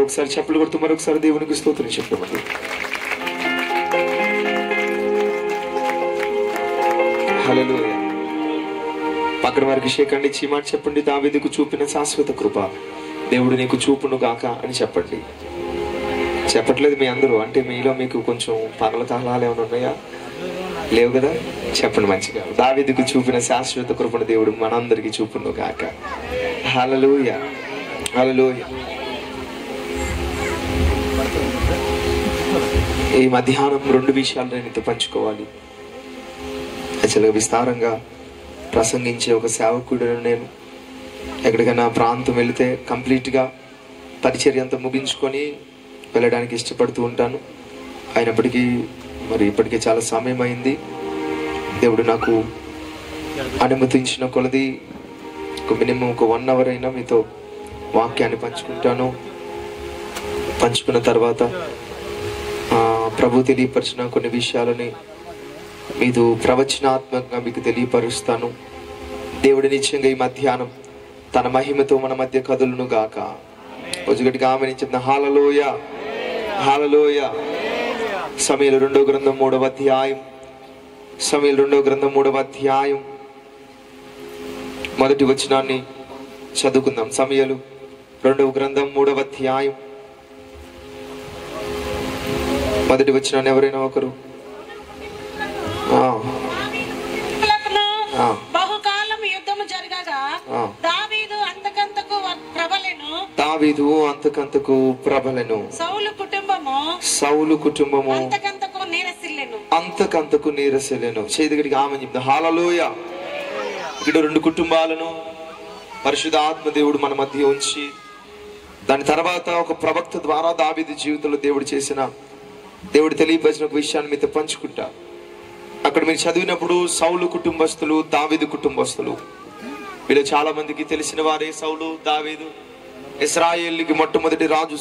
ఒకసారి చప్పలు కొడుతూ మరొకసారి దేవునికి స్తోత్రం చెప్పమండి. హల్లెలూయా. పక్కన వారికి షేకండి ఇచ్చి మాట చెప్పండి, దావీదుకు చూపిన శాశ్వత కృప దేవుడు నీకు చూపును గాక అని చెప్పండి. చెప్పట్లేదు మీ అందరూ, అంటే మీలో మీకు కొంచెం పగల కాలాలు ఏమైనా ఉన్నాయా? లేవు కదా? చెప్పండి మంచిగా. దావీదుకు చూపిన శాశ్వత కృపను దేవుడు మనందరికీ చూపును గాక. హల్లెలూయా, హల్లెలూయా. ఈ మధ్యాహ్నం 2 విషయాలు నేను ఇంత పంచుకోవాలి. యాక్చువల్గా విస్తారంగా ప్రసంగించే ఒక సేవకుడిని నేను. ఎక్కడికైనా ప్రాంతం వెళితే కంప్లీట్గా పరిచర్య అంతా ముగించుకొని వెళ్ళడానికి ఇష్టపడుతూ ఉంటాను. అయినప్పటికీ మరి ఇప్పటికే చాలా సమయం అయింది. దేవుడు నాకు అనుమతించిన కొలది మినిమం ఒక 1 అవర్ అయినా మీతో వాక్యాన్ని పంచుకుంటాను. పంచుకున్న తర్వాత ప్రభు తెలియపరిచిన కొన్ని విషయాలని మీతో ప్రవచనాత్మకంగా మీకు తెలియపరుస్తాను. దేవుడి నిత్యంగా ఈ మధ్యాహ్నం తన మహిమతో మన మధ్య కదులును గాక. రోజుగటిగా ఆమె చెప్తున్న హల్లెలూయా, హల్లెలూయా. సమూయేలు 2వ గ్రంథం 3వ అధ్యాయం, సమూయేలు 2వ గ్రంథం 3వ అధ్యాయం మొదటి వచనాన్ని చదువుకుందాం. సమూయేలు 2వ గ్రంథం 3వ అధ్యాయం మొదటి వచనాన్ని ఎవరైనా ఒకరు. బహుకాలం యుద్ధము జరగగా దావీదు అంతకంతకు ప్రబలెను. సౌలు కుటుంబము అంతకంతకు నీరసిల్లెను. చేతికి ఆమె చెప్తా హల్లెలూయా. ఇక్కడ 2 కుటుంబాలను పరిశుద్ధాత్మ దేవుడు మన మధ్య ఉంచి, దాని తర్వాత ఒక ప్రవక్త ద్వారా దావీదు జీవితంలో దేవుడు తెలియపరిచిన ఒక విషయాన్ని మీతో పంచుకుంటా. అక్కడ మీరు చదివినప్పుడు సౌలు కుటుంబస్తులు, దావీదు కుటుంబస్తులు, వీళ్ళు చాలా మందికి తెలిసిన వారే. సౌలు, దావీదు, ఇశ్రాయేలుకి మొట్టమొదటి రాజు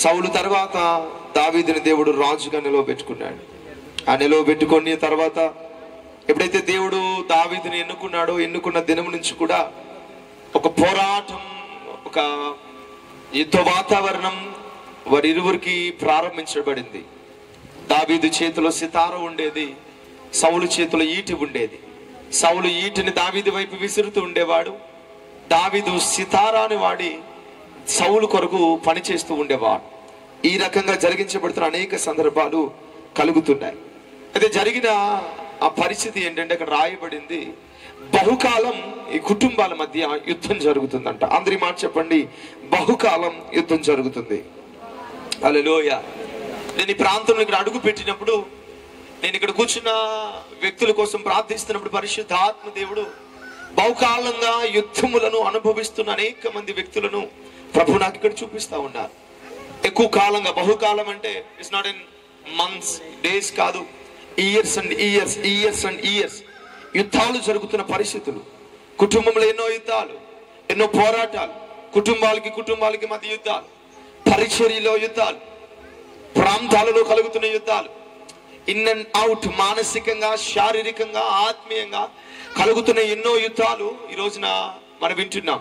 సౌలు తర్వాత దావీదుని దేవుడు రాజుగా నిలవబెట్టుకున్నాడు. ఆ నిలవబెట్టుకుని తర్వాత ఎప్పుడైతే దేవుడు దావీదుని ఎన్నుకున్న దినం నుంచి కూడా ఒక పోరాటం, ఒక యుద్ధ వాతావరణం వారిరువురికి ప్రారంభించబడింది. దావీదు చేతిలో సితార ఉండేది, సౌలు చేతిలో ఈటి ఉండేది. సౌలు ఈటిని దావీదు వైపు విసురుతూ ఉండేవాడు. దావీదు సితారాని వాడి సౌలు కొరకు పనిచేస్తూ ఉండేవాడు. ఈ రకంగా జరిగించబడుతున్న అనేక సందర్భాలు కలుగుతున్నాయి. అయితే జరిగిన ఆ పరిస్థితి ఏంటంటే అక్కడ రాయబడింది, బహుకాలం ఈ కుటుంబాల మధ్య యుద్ధం జరుగుతుందంట. అందరి మాట చెప్పండి, బహుకాలం యుద్ధం జరుగుతుంది. హల్లెలూయా. నేను ఈ ప్రాంతంలో ఇక్కడ అడుగు పెట్టినప్పుడు, నేను ఇక్కడ కూర్చున్న వ్యక్తుల కోసం ప్రార్థిస్తున్నప్పుడు పరిశుద్ధాత్మ దేవుడు బహుకాలంగా యుద్ధములను అనుభవిస్తున్న అనేక మంది వ్యక్తులను ప్రభు నాకు ఇక్కడ చూపిస్తా ఉన్నారు. ఎక్కువ కాలంగా, బహుకాలం అంటే it's not in months, days కాదు, ఇయర్స్ అండ్ ఇయర్స్ యుద్ధాలు జరుగుతున్న పరిస్థితులు. కుటుంబంలో ఎన్నో యుద్ధాలు, ఎన్నో పోరాటాలు, కుటుంబాలకి మధ్య యుద్ధాలు, పరిచర్యలో యుద్ధాలు, ప్రాంతాలలో కలుగుతున్న యుద్ధాలు, ఇన్ అండ్ అవుట్, మానసికంగా, శారీరకంగా, ఆత్మీయంగా కలుగుతున్న ఎన్నో యుద్ధాలు ఈ రోజున మనం వింటున్నాం.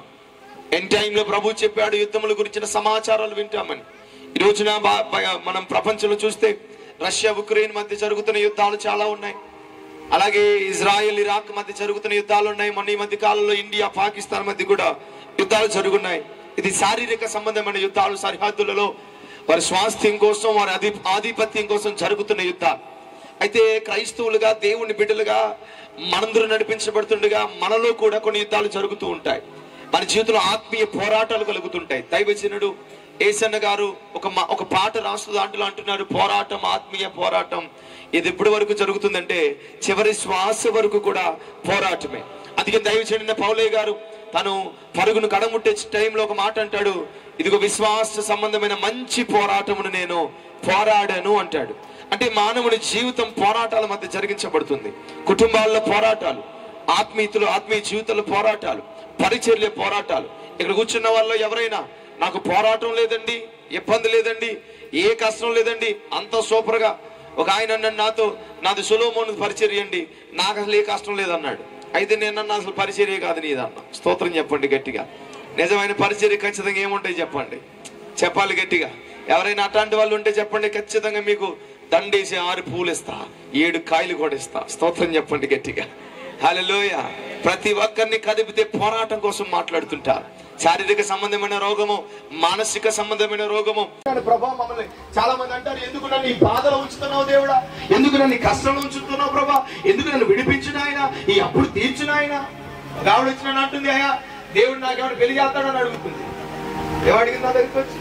ఎండ్ టైంలో ప్రభు చెప్పాడు యుద్ధముల గురించిన సమాచారాలు వింటామని. ఈ రోజున మనం ప్రపంచంలో చూస్తే రష్యా ఉక్రెయిన్ మధ్య జరుగుతున్న యుద్ధాలు చాలా ఉన్నాయి. అలాగే ఇజ్రాయెల్ ఇరాక్ మధ్య జరుగుతున్న యుద్ధాలు ఉన్నాయి. మొన్న ఈ మధ్య కాలంలో ఇండియా పాకిస్తాన్ మధ్య కూడా యుద్ధాలు జరుగున్నాయి. ఇది శారీరక సంబంధమైన యుద్ధాలు, సరిహద్దులలో వారి స్వాస్థ్యం కోసం, వారి ఆధిపత్యం కోసం జరుగుతున్న యుద్ధాలు. అయితే క్రైస్తవులుగా, దేవుని బిడ్డలుగా మనందరూ నడిపించబడుతుండగా మనలో కూడా కొన్ని యుద్ధాలు జరుగుతూ ఉంటాయి. మన జీవితంలో ఆత్మీయ పోరాటాలు కలుగుతుంటాయి. దైవజనుడు ఏసన్న గారు ఒక పాట రాస్తూ దాంట్లో అంటున్నారు, పోరాటం, ఆత్మీయ పోరాటం ఇది ఎప్పటి వరకు జరుగుతుందంటే చివరి శ్వాస వరకు కూడా పోరాటమే. అందుకే దైవజనుడైన పౌలే గారు తను పరుగును కడముట్టే టైంలో ఒక మాట అంటాడు, ఇదిగో విశ్వాస సంబంధమైన మంచి పోరాటమును నేను పోరాడాను అంటాడు. అంటే మానవుని జీవితం పోరాటాల మధ్య జరిగించబడుతుంది. కుటుంబాల్లో పోరాటాలు, ఆత్మీయ జీవితంలో పోరాటాలు, పరిచర్య పోరాటాలు. ఇక్కడ కూర్చున్న వాళ్ళు ఎవరైనా నాకు పోరాటం లేదండి, ఇబ్బంది లేదండి, ఏ కష్టం లేదండి, అంత సూపర్ గా. ఒక ఆయన అన్నాడు నాది సొలొమోను పరిచర్య అండి, నాకు అసలు ఏ కష్టం లేదన్నాడు. అయితే నేను అసలు పరిచర్య కాదు నీదన్న. స్తోత్రం చెప్పండి గట్టిగా. నిజమైన పరిచర్య ఖచ్చితంగా ఏముంటాయి చెప్పండి. చెప్పాలి గట్టిగా. ఎవరైనా అట్లాంటి వాళ్ళు ఉంటే చెప్పండి, ఖచ్చితంగా మీకు దండేసి 6 పూలు ఇస్తా, 7 కాయలు కూడా ఇస్తా. స్తోత్రం చెప్పండి గట్టిగా. హల్లెలూయా. ప్రతి ఒక్కరిని కదిపితే పోరాటం కోసం మాట్లాడుతుంటారు. శారీరక సంబంధమైన రోగము, మానసిక సంబంధమైన రోగము. ప్రభా మమ్మల్ని చాలా మంది అంటారు, ఎందుకు నన్ను ఈ బాధలో ఉంచుతున్నావు దేవుడా, ఎందుకు నన్ను ఈ కష్టంలో ఉంచుతున్నావు ప్రభా, ఎందుకు నన్ను విడిపించిన ఆయన, ఈ అప్పుడు తీర్చిన ఆయన. గావిడ వచ్చిన అంటుంది, అయ్యా దేవుడు నాకు ఎవరు పెళ్లి చేస్తాడని అడుగుతుంది. ఏమడిగింది నా దగ్గరికి వచ్చి?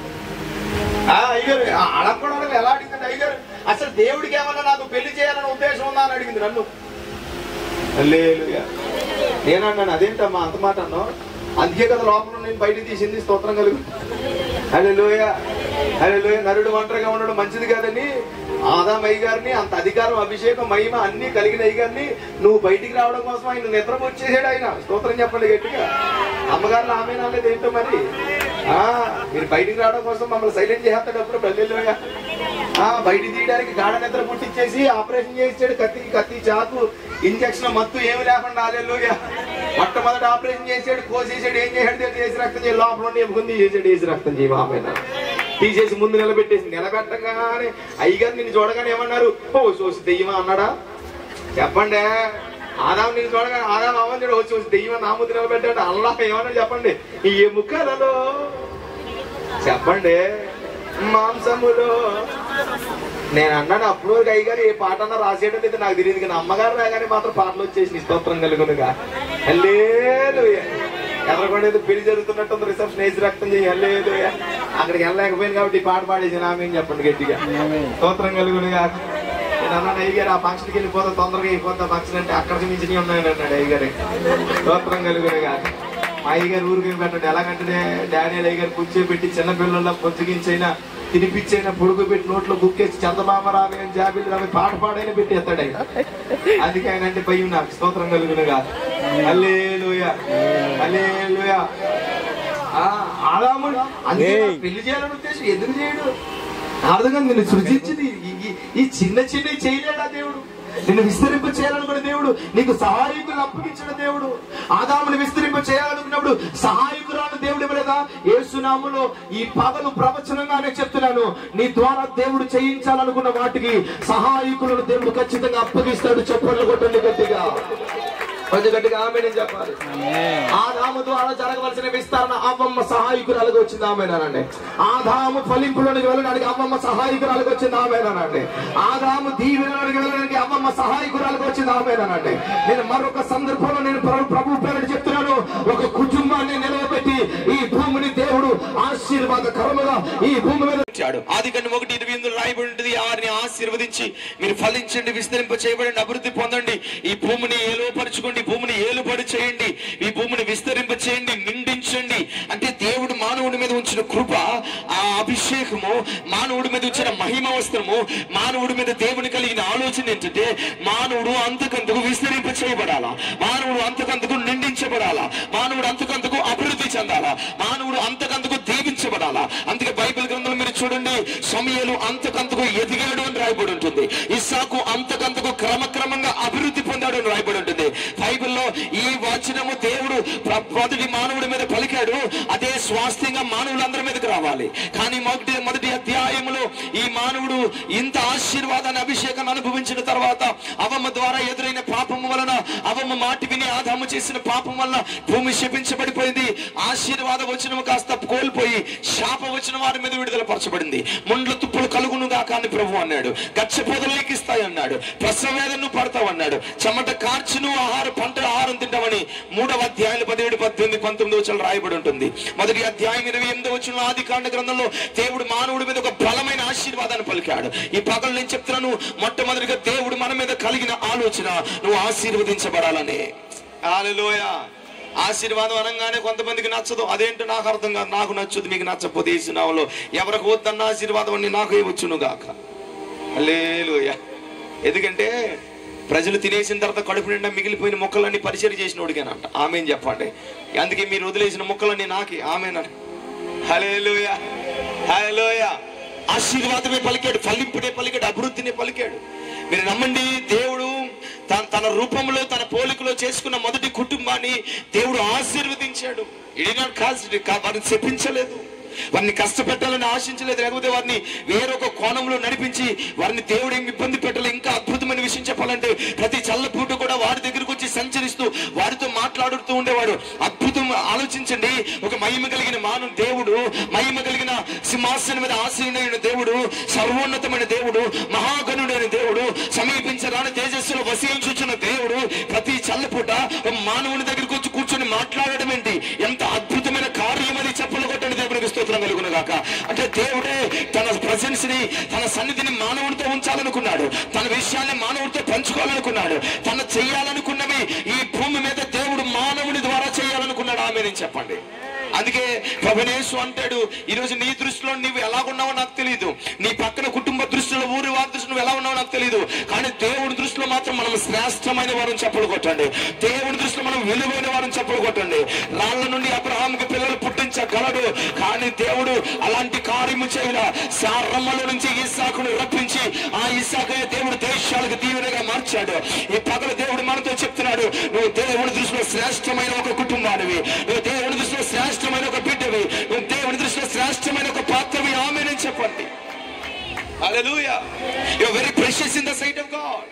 అయ్యారు అడగకూడదు. ఎలా అడిగింది? అయ్యారు అసలు దేవుడికి ఏమన్నా నాకు పెళ్లి చేయాలని ఉద్దేశం ఉందా అని అడిగింది నన్ను. హల్లెలూయా. నేనన్నాను, అదేంటమ్మా అంత మాట అన్నావు? అందుకే కదా లోపల నేను బయటకు తీసింది. స్తోత్రం కలుగు. హల్లెలూయా. హల్లెలూయా. నరుడు ఒంటరిగా ఉండడం మంచిది కాదని ఆదాం అయ్యగారిని, అంత అధికారం, అభిషేకం, మహిమ అన్ని కలిగిన అయ్యగారిని నువ్వు బయటికి రావడం కోసం ఆయన నిద్రపోచ్చేసాడు ఆయన. స్తోత్రం చెప్పండి గట్టిగా. అమ్మగారులు ఆమె నాలేదు ఏంటో మరి. మీరు బయటికి రావడం కోసం మమ్మల్ని సైలెంట్ చేస్తాడు అప్పుడు. హల్లెలూయా. బయటికి తీయడానికి గాఢ నిద్ర పుట్టించేసి ఆపరేషన్ చేసాడు. కత్తి చాకు ఇంజక్షన్ మత్తు ఏమి లేకుండా. హల్లెలూయా. మొట్టమొదటి ఆపరేషన్ చేసాడు, కోసేసాడు. ఏం చేశాడు? చేసి రక్తం చేయి లోపల ఉండి ఎముకుంది చేసాడు. వేసి రక్తం చేయి ఆమె తీసేసి ముందు నిలబెట్టేసి, నిలబెట్టగానే అయ్యగారు నిన్ను చూడగానే ఏమన్నారు? ఓ చూసి దెయ్యమా అన్నాడా? చెప్పండి. ఆదాం నిన్ను చూడగానే ఆదాం అవ్వండి, ఓ చూసి దెయ్యమా నా ముందు నిలబెట్టాడు. అల్లా ఏమన్నా చెప్పండి. ఈ ఎముకలలో చెప్పండి మాంసములో. నేను అన్నాను అప్పుడు అయ్యగారు ఏ పాట అన్నా రాసేయడం అయితే నాకు తెలియదు, కానీ అమ్మగారు రాగానే మాత్రం పాటలు వచ్చేసి స్తోత్రం కలుగునుగా. హల్లెలూయా. ఎర్రగొండ పెళ్లి జరుగుతున్నట్టు రిసెప్షన్ వేసి రక్తం చేయి. హల్లెలూయా. అక్కడికి వెళ్ళలేకపోయింది కాబట్టి ఈ పాట పాడేసి ఆమె చెప్పండి గట్టిగా. స్తోత్రం కలుగునుగా. నేను అన్నాను అయ్యగారు ఆ ఫంక్షన్కి వెళ్ళిపోతా, తొందరగా అయిపోతా ఫంక్షన్ అంటే అక్కడికి మించి ఉన్నాయని అన్నాడు అయ్యగారు. స్తోత్రం కలుగునుగా. మా అయ్యగారు ఊరికి పెట్టండి. ఎలాగంటే డానియల్ అయ్యగారు కూర్చోబెట్టి చిన్నపిల్లల్లో పొద్దుగించైనా తినిపించైనా పొడుగు పెట్టి నోట్లో బుక్కేసి చందమామ రాని జాబిల్లి రాని పాట పాడైనా పెట్టి ఎత్తాడు ఆయన. అందుకే ఆయన అంటే భయం నాకు. స్తోత్రం కలుగునుగా. హల్లెలూయా. హల్లెలూయా. ఆదాము అందుకే పెళ్లి చేయాలని ఉద్దేశం ఎందుకు చేయడు? అర్థంగా నిన్ను సృజించింది ఈ చిన్న చేయలేడా దేవుడు? నిన్ను విస్తరింప చేయాలనుకున్న దేవుడు, నీకు సహాయకులు అప్పగించిన దేవుడు. ఆదాముని విస్తరింప చేయాలనుకున్నప్పుడు సహాయకురాలు దేవుడు ఇవ్వలేదా? యేసునామములో ఈ పగలు ప్రవచనంగానే చెప్తున్నాను, నీ ద్వారా దేవుడు చేయించాలనుకున్న వాటికి సహాయకులను దేవుడు ఖచ్చితంగా అప్పగిస్తాడు. చెప్పండి కొట్టండి గట్టిగా. కొంచెం గట్టిగా ఆమె నేను చెప్పాలి. ఆదాము ద్వారా జరగవలసిన విస్తరణ అవ్వమ్మ సహాయకురాలుగా వచ్చింది. ఆమెనండి. ఆదాము ఫలింపులోనికి వెళ్ళడానికి అవ్వమ్మ సహాయకురాలుగా వచ్చింది. ఆమెనండి. ఆదాము దీవెనలోనికి వెళ్ళడానికి అవ్వమ్మ సహాయకురాలుగా వచ్చింది. ఆమెనండి. నేను మరొక సందర్భంలో నేను ప్రభు పేరు చెప్తున్నాను, ఒక కుటుంబాన్ని నిలవబెట్టి ఈ భూమిని దేవుడు ఆశీర్వాదకరముగా ఈ భూమి మీద వచ్చాడు. ఆదికాండం 1:28 రాయబడి ఉంటుంది, వారిని ఆశీర్వదించి మీరు ఫలించండి, విస్తరింప చేయబడండి, అభివృద్ధి పొందండి, ఈ భూమిని ఏలుపరచుకోండి, భూమిని ఏలుబడి చేయండి, ఈ భూమిని విస్తరింప చేయండి, నిండించండి. అంటే దేవుడు మానవుడి మీద ఉంచిన కృప, ఆ అభిషేకము, మానవుడి మీద ఉంచిన మహిమ వస్త్రము, మానవుడి మీద దేవుని కలిగిన ఆలోచన ఏంటంటే మానవుడు అంతకంతకు విస్తరింప చేయబడాలా, మానవుడు అంతకంతకు నిండించబడాలా, మానవుడు అంతకంతకు అభివృద్ధి చెందాలా, మానవుడు అంతకంతకు దీవించబడాలా. అందుకే బైబిల్ గ్రంథంలో మీరు చూడండి, సమూయేలు అంతకంతకు ఎదిగాడు అని రాయబడి ఉంటుంది, ఇస్సాకు అంతకంతకు క్రమక్రమంగా అభివృద్ధి పొందాడు అని రాయబడి ఉంటుంది. బైబిల్లో ఈ వచనము దేవుడు మొదటి మానవుడి మీద పలికాడు, అదే స్వాస్థ్యంగా మానవులందరి మీదకి రావాలి. కానీ మొదటి అధ్యాయంలో ఈ మానవుడు ఇంత ఆశీర్వాదాన్ని, అభిషేకాన్ని అనుభవించిన తర్వాత అవమ్మ ద్వారా ఎదురైన పాపము వలన, అవమ్మ మాట విని ఆదాము చేసిన పాపం వలన భూమి శపించబడిపోయింది. ఆశీర్వాద వచనము కాస్త కోల్పోయి శాప వచనం వారి మీద విడుదల పరచబడింది. ముండ్ల తుప్పులు కలుగునుగా కానీ ప్రభు అన్నాడు, గచ్చ పొదలు లెక్కిస్తాయి అన్నాడు, ప్రసవేదను పడతావు అన్నాడు, చెమట కార్చును ఆహారం తింటామని 3వ అధ్యాయంలో 17, 18, 19 రాయబడి ఉంటుంది. మొదటి అధ్యాయం 28 ఆదికాండ గ్రంథంలో దేవుడు మానవుడి మీద ఒక బలమైన ఆశీర్వాదాన్ని పలికాడు. ఈ పగలు నేను చెప్తున్నాను, మొట్టమొదటిగా దేవుడు మన మీద కలిగిన ఆలోచన నువ్వు ఆశీర్వదించబడాలని. హల్లెలూయా. ఆశీర్వాదం అనగానే కొంతమందికి నచ్చదు, అదేంటో నాకు అర్థం కాదు. నాకు నచ్చదు, మీకు నచ్చకపోతే ఈ సినిమాలో ఎవరికి వద్దన్న ఆశీర్వాదం అని నాకు వచ్చును గాక. హల్లెలూయా. ఎందుకంటే ప్రజలు తినేసిన తర్వాత కడుపు నిండా మిగిలిపోయిన మొక్కలన్నీ పరిచయం చేసిన వాడికేనంట. ఆమెన్ చెప్పండి. అందుకే మీరు వదిలేసిన మొక్కలన్నీ నాకే. ఆమెన్. హల్లెలూయా. హల్లెలూయా. ఆశీర్వాదమే పలికాడు, ఫలింపునే పలికాడు, అభివృద్ధిని పలికాడు. మీరు నమ్మండి, దేవుడు తన రూపంలో తన పోలికలో చేసుకున్న మొదటి కుటుంబాన్ని దేవుడు ఆశీర్వదించాడు. వారిని చెప్పించలేదు. వారిని కష్టపెట్టాలని ఆశించలేదు, లేకపోతే వారిని వేరొక కోణంలో నడిపించి వారిని దేవుడు ఏమి ఇబ్బంది పెట్టాలి. ఇంకా అద్భుతమైన విషయం చెప్పాలంటే ప్రతి చల్లపూట కూడా వారి దగ్గరకు వచ్చి సంచరిస్తూ వారితో మాట్లాడుతూ ఉండేవాడు. అద్భుతం ఆలోచించండి. ఒక మహిమ కలిగిన దేవుడు, మహిమ కలిగిన సింహాసనం మీద ఆసీనుడైన దేవుడు, సర్వోన్నతమైన దేవుడు, మహాగణుడైన దేవుడు, సమీపించరాని తేజస్సులో వసించుచున్న దేవుడు ప్రతి చల్లపూట మానవుని దగ్గరకు వచ్చి కూర్చొని మాట్లాడడం ఏంటి? ఎంత అద్భుతమైన కార్యం అది! చెప్పలు కొట్టండి దేవునికి స్తోత్రం కలుగును గాక. అంటే దేవుడే తన ప్రెసెన్స్ ని, తన సన్నిధిని మానవుడితో ఉంచాలనుకున్నాడు, తన విషయాన్ని మానవుడితో పంచుకోవాలనుకున్నాడు, తన చేయాలనుకున్నవి ఈ భూమి మీద దేవుడు మానవుని ద్వారా చేయాలనుకున్నాడు. ఆమె చెప్పండి. అందుకే ప్రభునేసు అంటాడు, ఈరోజు నీ దృష్టిలో నువ్వు ఎలా ఉన్నావో నాకు తెలియదు, నీ పక్కన కుటుంబ దృష్టిలో, ఊరి వారి దృష్టిలో నువ్వు ఎలా ఉన్నావో నాకు తెలియదు, కానీ దేవుడి దృష్టిలో మాత్రం మనం శ్రేష్టమైన వారిని చెప్పలు కొట్టండి. దేవుడి దృష్టిలో మనం విలువైన వారిని చెప్పలు కొట్టండి. రాళ్ల నుండి అబ్రహాముకు పిల్లలు పుట్టించగలడు, కానీ దేవుడు అలాంటి కార్యము చేయలా. సారమ్మలో నుంచి ఇస్సాకును రప్పించి ఆ ఇస్సాకే దేవుడు దేశాలకు దీవెనగా మార్చాడు. ఈ పగలు దేవుడు మనతో చెప్తున్నాడు, నువ్వు దేవుడి దృష్టిలో శ్రేష్టమైన ఒక కుటుంబానివి, నువ్వు దేవుడి దృష్టిలో శ్రేష్టమైన ఒక బిడ్డవి, నువ్వు దేవుడి దృష్టిలో శ్రేష్టమైన ఒక పాత్రవి. ఆమేన్ చెప్పండి. Hallelujah. You are very precious in the sight of God.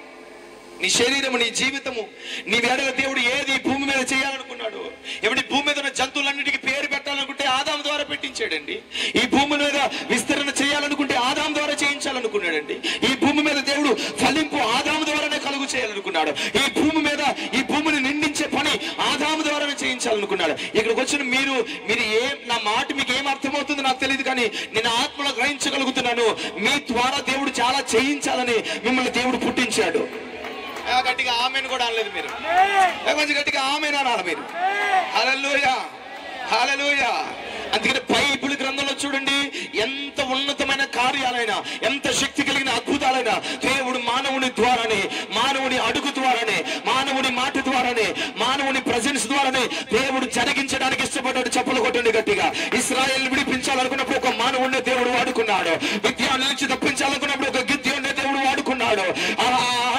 నీ శరీరము, నీ జీవితము, నీ వేడల దేవుడు ఏది భూమి మీద చేయాలనుకున్నాడు? ఏమిటి? భూమి మీద ఉన్న జంతువులన్నిటికీ పేరు పెట్టాలనుకుంటే ఆదాము ద్వారా పెట్టించాడండి. ఈ భూమి మీద విస్తరణ చేయాలనుకుంటే ఆదాము ద్వారా చేయించాలనుకున్నాడండి. ఈ భూమి మీద దేవుడు ఫలింపు ఆదాము ద్వారానే కలుగు చేయాలనుకున్నాడు. ఈ భూమి మీద ఈ భూమిని నిండించే పని ఆదాము ద్వారానే చేయించాలనుకున్నాడు. ఇక్కడికి వచ్చిన మీరు నా మాట మీకు ఏం అర్థమవుతుందో నాకు తెలియదు, కానీ నేను ఆత్మలో గ్రహించగలుగుతున్నాను. మీ ద్వారా దేవుడు చాలా చేయించాలని మిమ్మల్ని దేవుడు పుట్టించాడు. గట్టిగా ఆమెను కూడా అనలేదు మీరు, కొంచెం గట్టిగా ఆమెను అనాలి మీరు. హల్లెలూయా, హల్లెలూయా. అందుకని బైబిల్ గ్రంథంలో చూడండి, ఎంత ఉన్నతమైన కార్యాలైనా, ఎంత శక్తి కలిగిన అద్భుతాలైనా దేవుడు మానవుని ద్వారానే, మానవుని అడుగు ద్వారానే, మానవుని మాట ద్వారానే, మానవుని ప్రెజెన్స్ ద్వారానే దేవుడు జరిగించడానికి ఇష్టపడ్డాడు. చెప్పలు కొట్టండి గట్టిగా. ఇశ్రాయేల్ విడిపించాలనుకున్నప్పుడు ఒక మానవుడిని దేవుడు వాడుకున్నాడు. విద్యాన్ని నుంచి తప్పించాలనుకున్నప్పుడు ఒక గిద్యోన్ని దేవుడు వాడుకున్నాడు.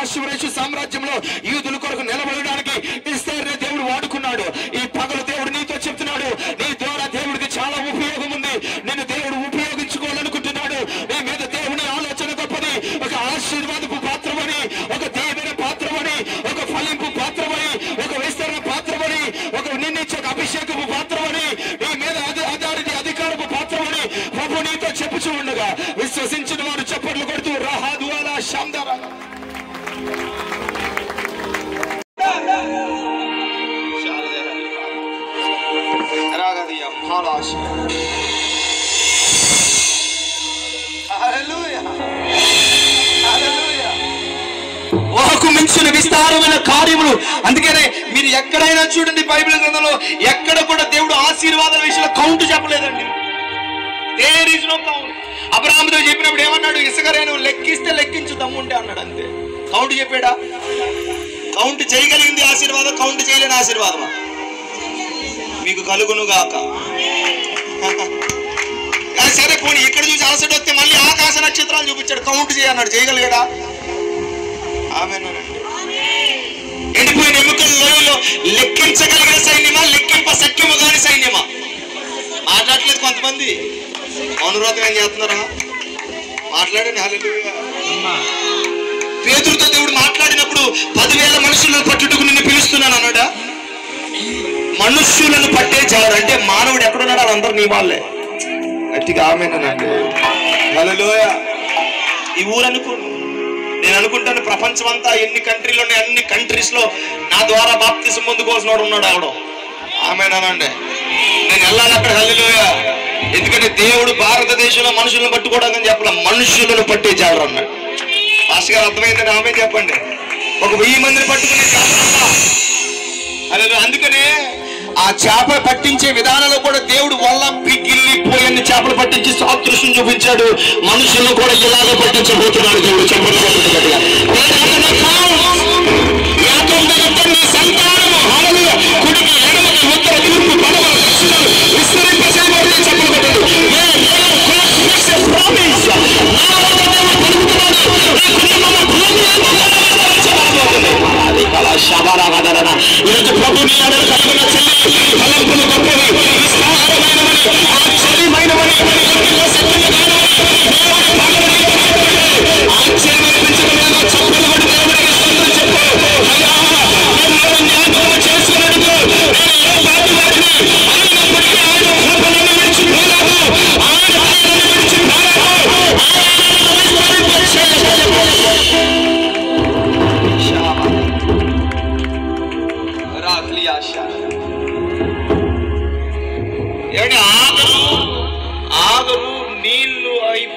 అష్షూరు సామ్రాజ్యంలో యూదుల కొరకు నిలబడడానికి ఎస్తేరుని దేవుడు వాడుకున్నాడు. ఈ పగలు దేవుడు నీతో చెప్తున్నాడు, నీ ద్వారా దేవుడికి చాలా ఉపయోగం ఉంది. నేను దేవుడు ఉపయోగించుకోవాలనుకుంటున్నాడు. నీ మీద దేవుని ఆలోచన గొప్పది. ఒక ఆశీర్వాదపు పాత్రమని, ఒక దేవుని పాత్రమని, ఒక ఫలింపు పాత్రమని, ఒక విస్తరణ పాత్రమని, ఒక నిన్నిచ్చే అభిషేకపు పాత్రమని, నీ మీద అధికారపు పాత్రమని ప్రభు నీతో చెప్పుచూ ఉండగా విశ్వసించిన వారు చప్పట్లు కొడుతూ రహాదు అలా శాందారా. ఊహకు మించిన విస్తారమైన కార్యములు. అందుకనే మీరు ఎక్కడైనా చూడండి, బైబిల్ గ్రంథంలో ఎక్కడ కూడా దేవుడు ఆశీర్వాదాల విషయంలో కౌంట్ చెప్పలేదండి. There is no count. అబ్రహాముతో చెప్పినప్పుడు ఏమన్నాడు? ఇసుకరేణువు లెక్కిస్తే లెక్కించు దమ్ముంటే అన్నాడు. అంతే. కౌంట్ చెప్పాడా? కౌంట్ చేయగలిగింది ఆశీర్వాదం, కౌంట్ చేయలేని ఆశీర్వాదమా? మీకు కలుగును గాక. సరే పోనీ ఇక్కడ చూసి అలసట వస్తే మళ్ళీ ఆకాశ నక్షత్రాలు చూపించాడు, కౌంట్ చేయన్నాడు. చేయగలిగాడా? ఆమేనండి. ఎండిపోయిన ఎముకల లోయలో లెక్కించగలిగిన సైన్యమా, లెక్కింప సఖ్యము కాని సైన్యమా? మాట్లాడలేదు కొంతమంది. మౌనవ్రతం ఏం చేస్తున్నారా? మాట్లాడండి. హల్లెలూయా. పేతురుతో దేవుడు మాట్లాడినప్పుడు 10,000 మనుషులను పట్టుటకు నిన్ను పిలుస్తున్నాను అన్నాడా? మనుష్యులను పట్టే చాలు. అంటే మానవుడు ఎక్కడున్నాడు? వాళ్ళందరూ నీ వాళ్ళే. గట్టిగా ఆమేనండి. హల్లెలూయా. ఈ ఊరు నేను అనుకుంటాను ప్రపంచం అంతా ఎన్ని కంట్రీలు ఉన్నాయి, అన్ని కంట్రీస్ లో నా ద్వారా బాప్తిసం పొందుకోవాల్సిన వాడు ఉన్నాడు. ఆవిడ ఆమేనండి. నేను వెళ్ళాలి అక్కడ. హల్లెలూయా. ఎందుకంటే దేవుడు భారతదేశంలో మనుషులను పట్టుకోవడానికి చెప్పలే, మనుషులను పట్టే చాలు అన్నాడు. పాస్టర్ గారు అర్థమైందని ఆమె చెప్పండి. ఒక 1000 మందిని పట్టుకునే చేప. అందుకనే ఆ చేప పట్టించే విధానంలో కూడా దేవుడు వల్ల పిగిల్లిపోయని చేపలు పట్టించి సాదృశ్యం చూపించాడు. మనుషులను కూడా ఇలాగ పట్టించబోతున్నాడు దేవుడు. చెప్పండి. కుడికి ఎడమకి ఉత్తర తూర్పు పడమర విస్తరింపజేయబడి చెప్పలు ఈరోజు ప్రభుని తలంపులు గొప్పవి, విస్తారమైనవని, ఆశ్చర్యమైనవని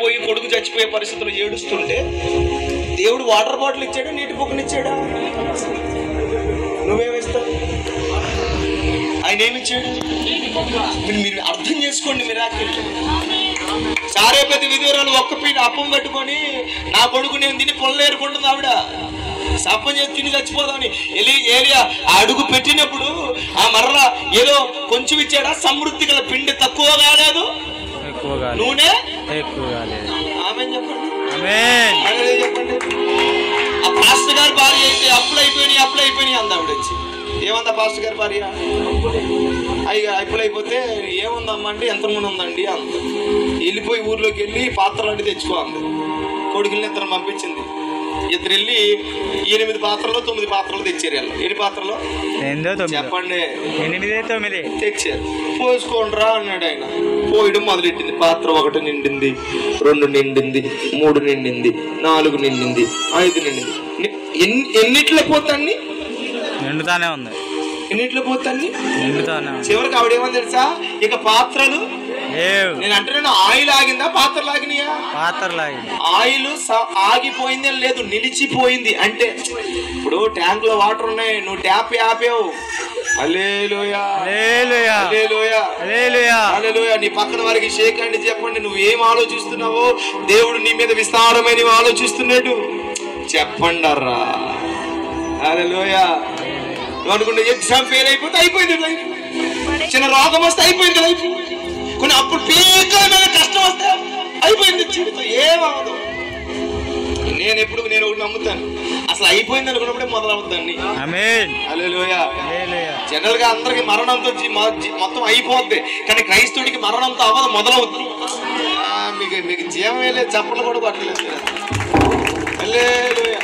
అయిపోయి కొడుకు చచ్చిపోయే పరిస్థితుల్లో ఏడుస్తుంటే దేవుడు వాటర్ బాటిల్ ఇచ్చాడా, నీటి బుక్కనిచ్చాడా? నువ్వేమిస్తావు? ఆయన ఏమిచ్చాడు? మీరు అర్థం చేసుకోండి. మిరాకిల్. సారేపతి విధురాలు ఒక్క పీట అప్పం పెట్టుకొని నా కొడుకు నేను తిని పొల్లేరుకుంటుంది ఆవిడ. సప్పం చేసి తిని చచ్చిపోదామని ఏలియా అడుగు పెట్టినప్పుడు ఆ మర్ర ఏదో కొంచెం ఇచ్చాడా? సమృద్ధి గల పిండి తక్కువ కాలేదు, నూనె ఎక్కువ కాలేదు. ఆమె చెప్పండి, చెప్పండి. ఆ పాస్టర్ గారి భార్య అయితే అప్పులు అయిపోయినాయి అంది ఆవిడ వచ్చి. ఏమందా పాస్టర్ గారి భార్య? అయ్యా అప్పులు అయిపోతే ఏముందమ్మా అంటే ఎంతమంది ఉందండి అంత. వెళ్ళిపోయి ఊర్లోకి వెళ్ళి పాత్రలు అంటే తెచ్చుకో అంది. కొడుకుల్ని ఇద్దరు పంపించింది. ఇద్దరు వెళ్ళి 8 పాత్రలు 9 పాత్రలు తెచ్చారు. ఎన్ని పాత్రలు చెప్పండి? 9 తెచ్చారు. పోసుకోండిరా అన్నాడు ఆయన. పోయడం మొదలెట్టింది. పాత్ర 1 నిండింది, 2 నిండింది, 3 నిండింది, 4 నిండింది, 5 నిండింది. ఎన్నిట్లో పోతాన్ని? నిండుతానే ఉంది. ఎన్నిట్లో పోతాన్ని? చివరికి ఆవిడేమని తెలుసా? ఇక పాత్రలు నేను అంటున్నాను. ఆయిల్ ఆగిందా, పాత్రలు ఆగినాయా? పాత్రలు ఆగింది. ఆయిల్ ఆగిపోయింది అని లేదు, నిలిచిపోయింది. అంటే ఇప్పుడు ట్యాంక్ లో వాటర్ ఉన్నాయి, నువ్వు ట్యాప్ ఆపేవు. హల్లెలూయా, హల్లెలూయా, హల్లెలూయా, హల్లెలూయా, హల్లెలూయా. నీ పక్కన వారికి షేక్ అండి చెప్పండి. నువ్వు ఏం ఆలోచిస్తున్నావో దేవుడు నీ మీద విస్తారమైన ఆలోచిస్తున్నాడు. చెప్పండి అర్రా. హల్లెలూయా. నువ్వు అనుకుంటే ఎగ్జామ్ ఫెయిల్ అయిపోతే అయిపోయింది లైఫ్. చిన్న రోగం వస్తే అయిపోయింది లైఫ్. కొన్ని అప్పుడు పీకమైన కష్టం వస్తే అయిపోయింది జీవితం. ఏమవదు. నేను ఒకటి నమ్ముతాను, అసలు అయిపోయింది అనుకున్నప్పుడే మొదలవుద్దండి. హల్లెలూయా. జనరల్ గా అందరికి మరణంతో మొత్తం అయిపోద్ది, కానీ క్రైస్తవుడికి మరణంతో అవ్వదు, మొదలవుద్ది. మీకు జీవమే లేదు, చప్పట్లు కూడా పట్టలేదు. హల్లెలూయా.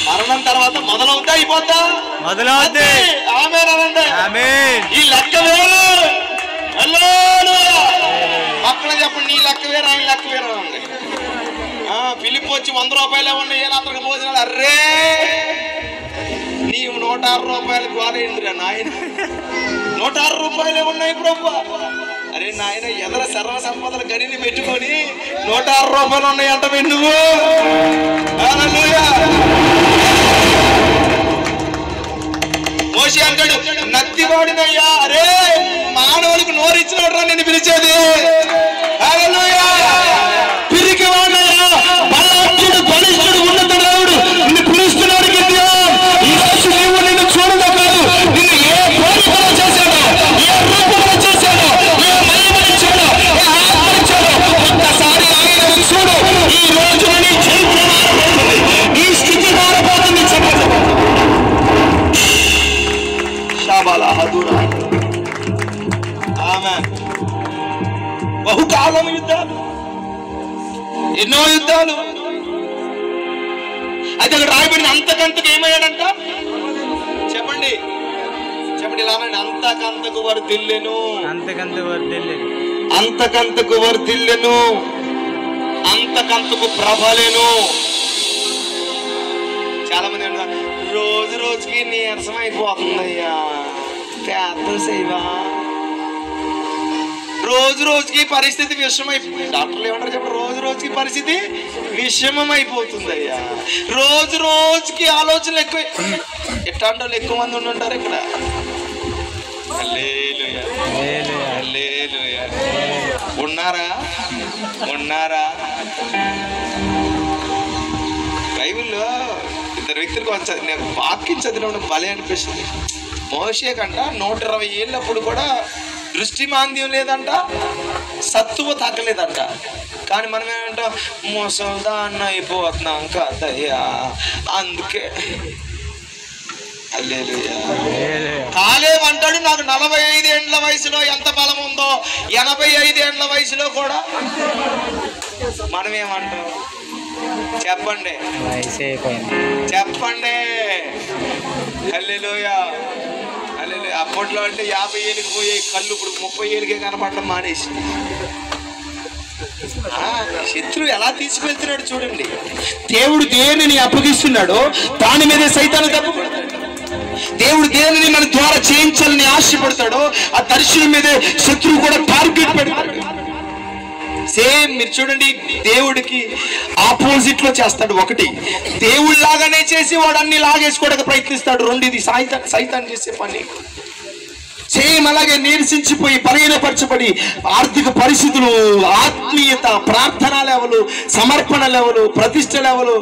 మరణం తర్వాత మొదలవుద్దా అయిపోద్దా? మొదలవుద్ది. ఆమేన్. ఈ లెక్క వేరు. పక్కన చెప్పండి, నీ లెక్క వేరు ఆయన లెక్క వేరు అండి. ఫిలిప్ వచ్చి 100 రూపాయలే ఉన్నాయి, అతనికి భోజనాలు. అర్రే నీ 106 రూపాయలు గోరేంద్రా నాయన. 106 రూపాయలే ఉన్నాయి ప్రభు. అరే నాయన, ఎదర సర్వ సంపదల గడిని పెట్టుకొని 106 రూపాయలు ఉన్నాయి అంట నువ్వు. మోషే అంటాడు, నత్తివాడినయ్యా. అరే మానవులకు నోరిచ్చినట్రా నేను పిలిచేది. హల్లెలూయా. పిరికివాడయ్యా, బలాఢ్యుడు, బలిష్ఠుడు, ఉన్నత దేవుడు నిన్ను పిలుస్తున్నాడు. ఈ రోజు నీవు నిన్ను చూడడం కాదు, నిన్ను ఏ కోరికలో చేశాడో, ఏ రూపంలో చేశాడో, ఏ మహిమనిచ్చాడో, ఏ ఆత్మనిచ్చాడో ఒక్కసారి ఆయన చూడు. ఈ రోజు నీ చరిత్ర మారిపోతుంది, నీ స్థితి మారిపోతుంది. చెప్పండి. బహుకాలం యుద్ధాలు, ఎన్నో యుద్ధాలు. అయితే అక్కడ రాయబడిన అంతకంతకు ఏమయ్యాడంట? చెప్పండి, చెప్పండి. ఇలా అంతకంతకు వర్ధిల్లెను, అంతకంతకు వర్ధిల్లెను, అంతకంతకు ప్రభలేను. చాలా మంది అంటారు, రోజు రోజుకి నీరసం అయిపోతుందయ్యా, ప్రార్థన చేయవా? రోజు రోజుకి పరిస్థితి విషమమైపోతుంది. డాక్టర్లు ఏమంటారు చెప్పండి? రోజు రోజుకి పరిస్థితి విషమం అయిపోతుంది అయ్యా. రోజు రోజుకి ఆలోచనలు ఎక్కువ. ఎట్లాంటి వాళ్ళు ఎక్కువ మంది ఉండుంటారు ఇక్కడ. హల్లెలూయా, హల్లెలూయా. ఉన్నారా? బైబిల్లో 2 వ్యక్తులకు వచ్చారు. నేను వాక్యం చదివినప్పుడు భలే అనిపిస్తుంది. మోషే కంట 120 ఏళ్ళప్పుడు కూడా దృష్టి మాంద్యం లేదంట, సత్తువ తగ్గలేదంట. కానీ మనం ఏమంటాం? ముసల్దాన్న అయిపోతున్నాం కదయ్యా, అందుకే. కాలేబ్ అంటాడు, నాకు 45 ఏండ్ల వయసులో ఎంత బలం ఉందో 85 ఏండ్ల వయసులో కూడా. మనం ఏమంటాం? చెప్పండి. హల్లెలూయా, హల్లెలూయా. అప్పట్లో అంటే 50 ఏళ్ళకి పోయే కళ్ళు ఇప్పుడు 30 ఏళ్ళకే కనపడడం మానేసి. శత్రువు ఎలా తీసుకెళ్తున్నాడు చూడండి. దేవుడు దేనిని అప్పగిస్తున్నాడో దాని మీద సైతాను తప్పుపడతాడు. దేవుడు దేనిని మన ద్వారా చేయించాలని ఆశపడతాడో ఆ దర్శనం మీదే శత్రువు కూడా టార్గెట్ పెడతాడు. సేమ్ మీరు చూడండి, దేవుడికి ఆపోజిట్ లో చేస్తాడు. ఒకటి దేవుళ్ళలాగానే చేసి వాడు అన్ని లాగేసుకోవడానికి ప్రయత్నిస్తాడు. రెండు ఇది సైతాన్ చేసే పని. సేమ్ అలాగే నీరసించిపోయి బలహీనపరచబడి ఆర్థిక పరిస్థితులు, ఆత్మీయత, ప్రార్థన లెవెలు, సమర్పణ లెవెలు, ప్రతిష్ట లెవెలు.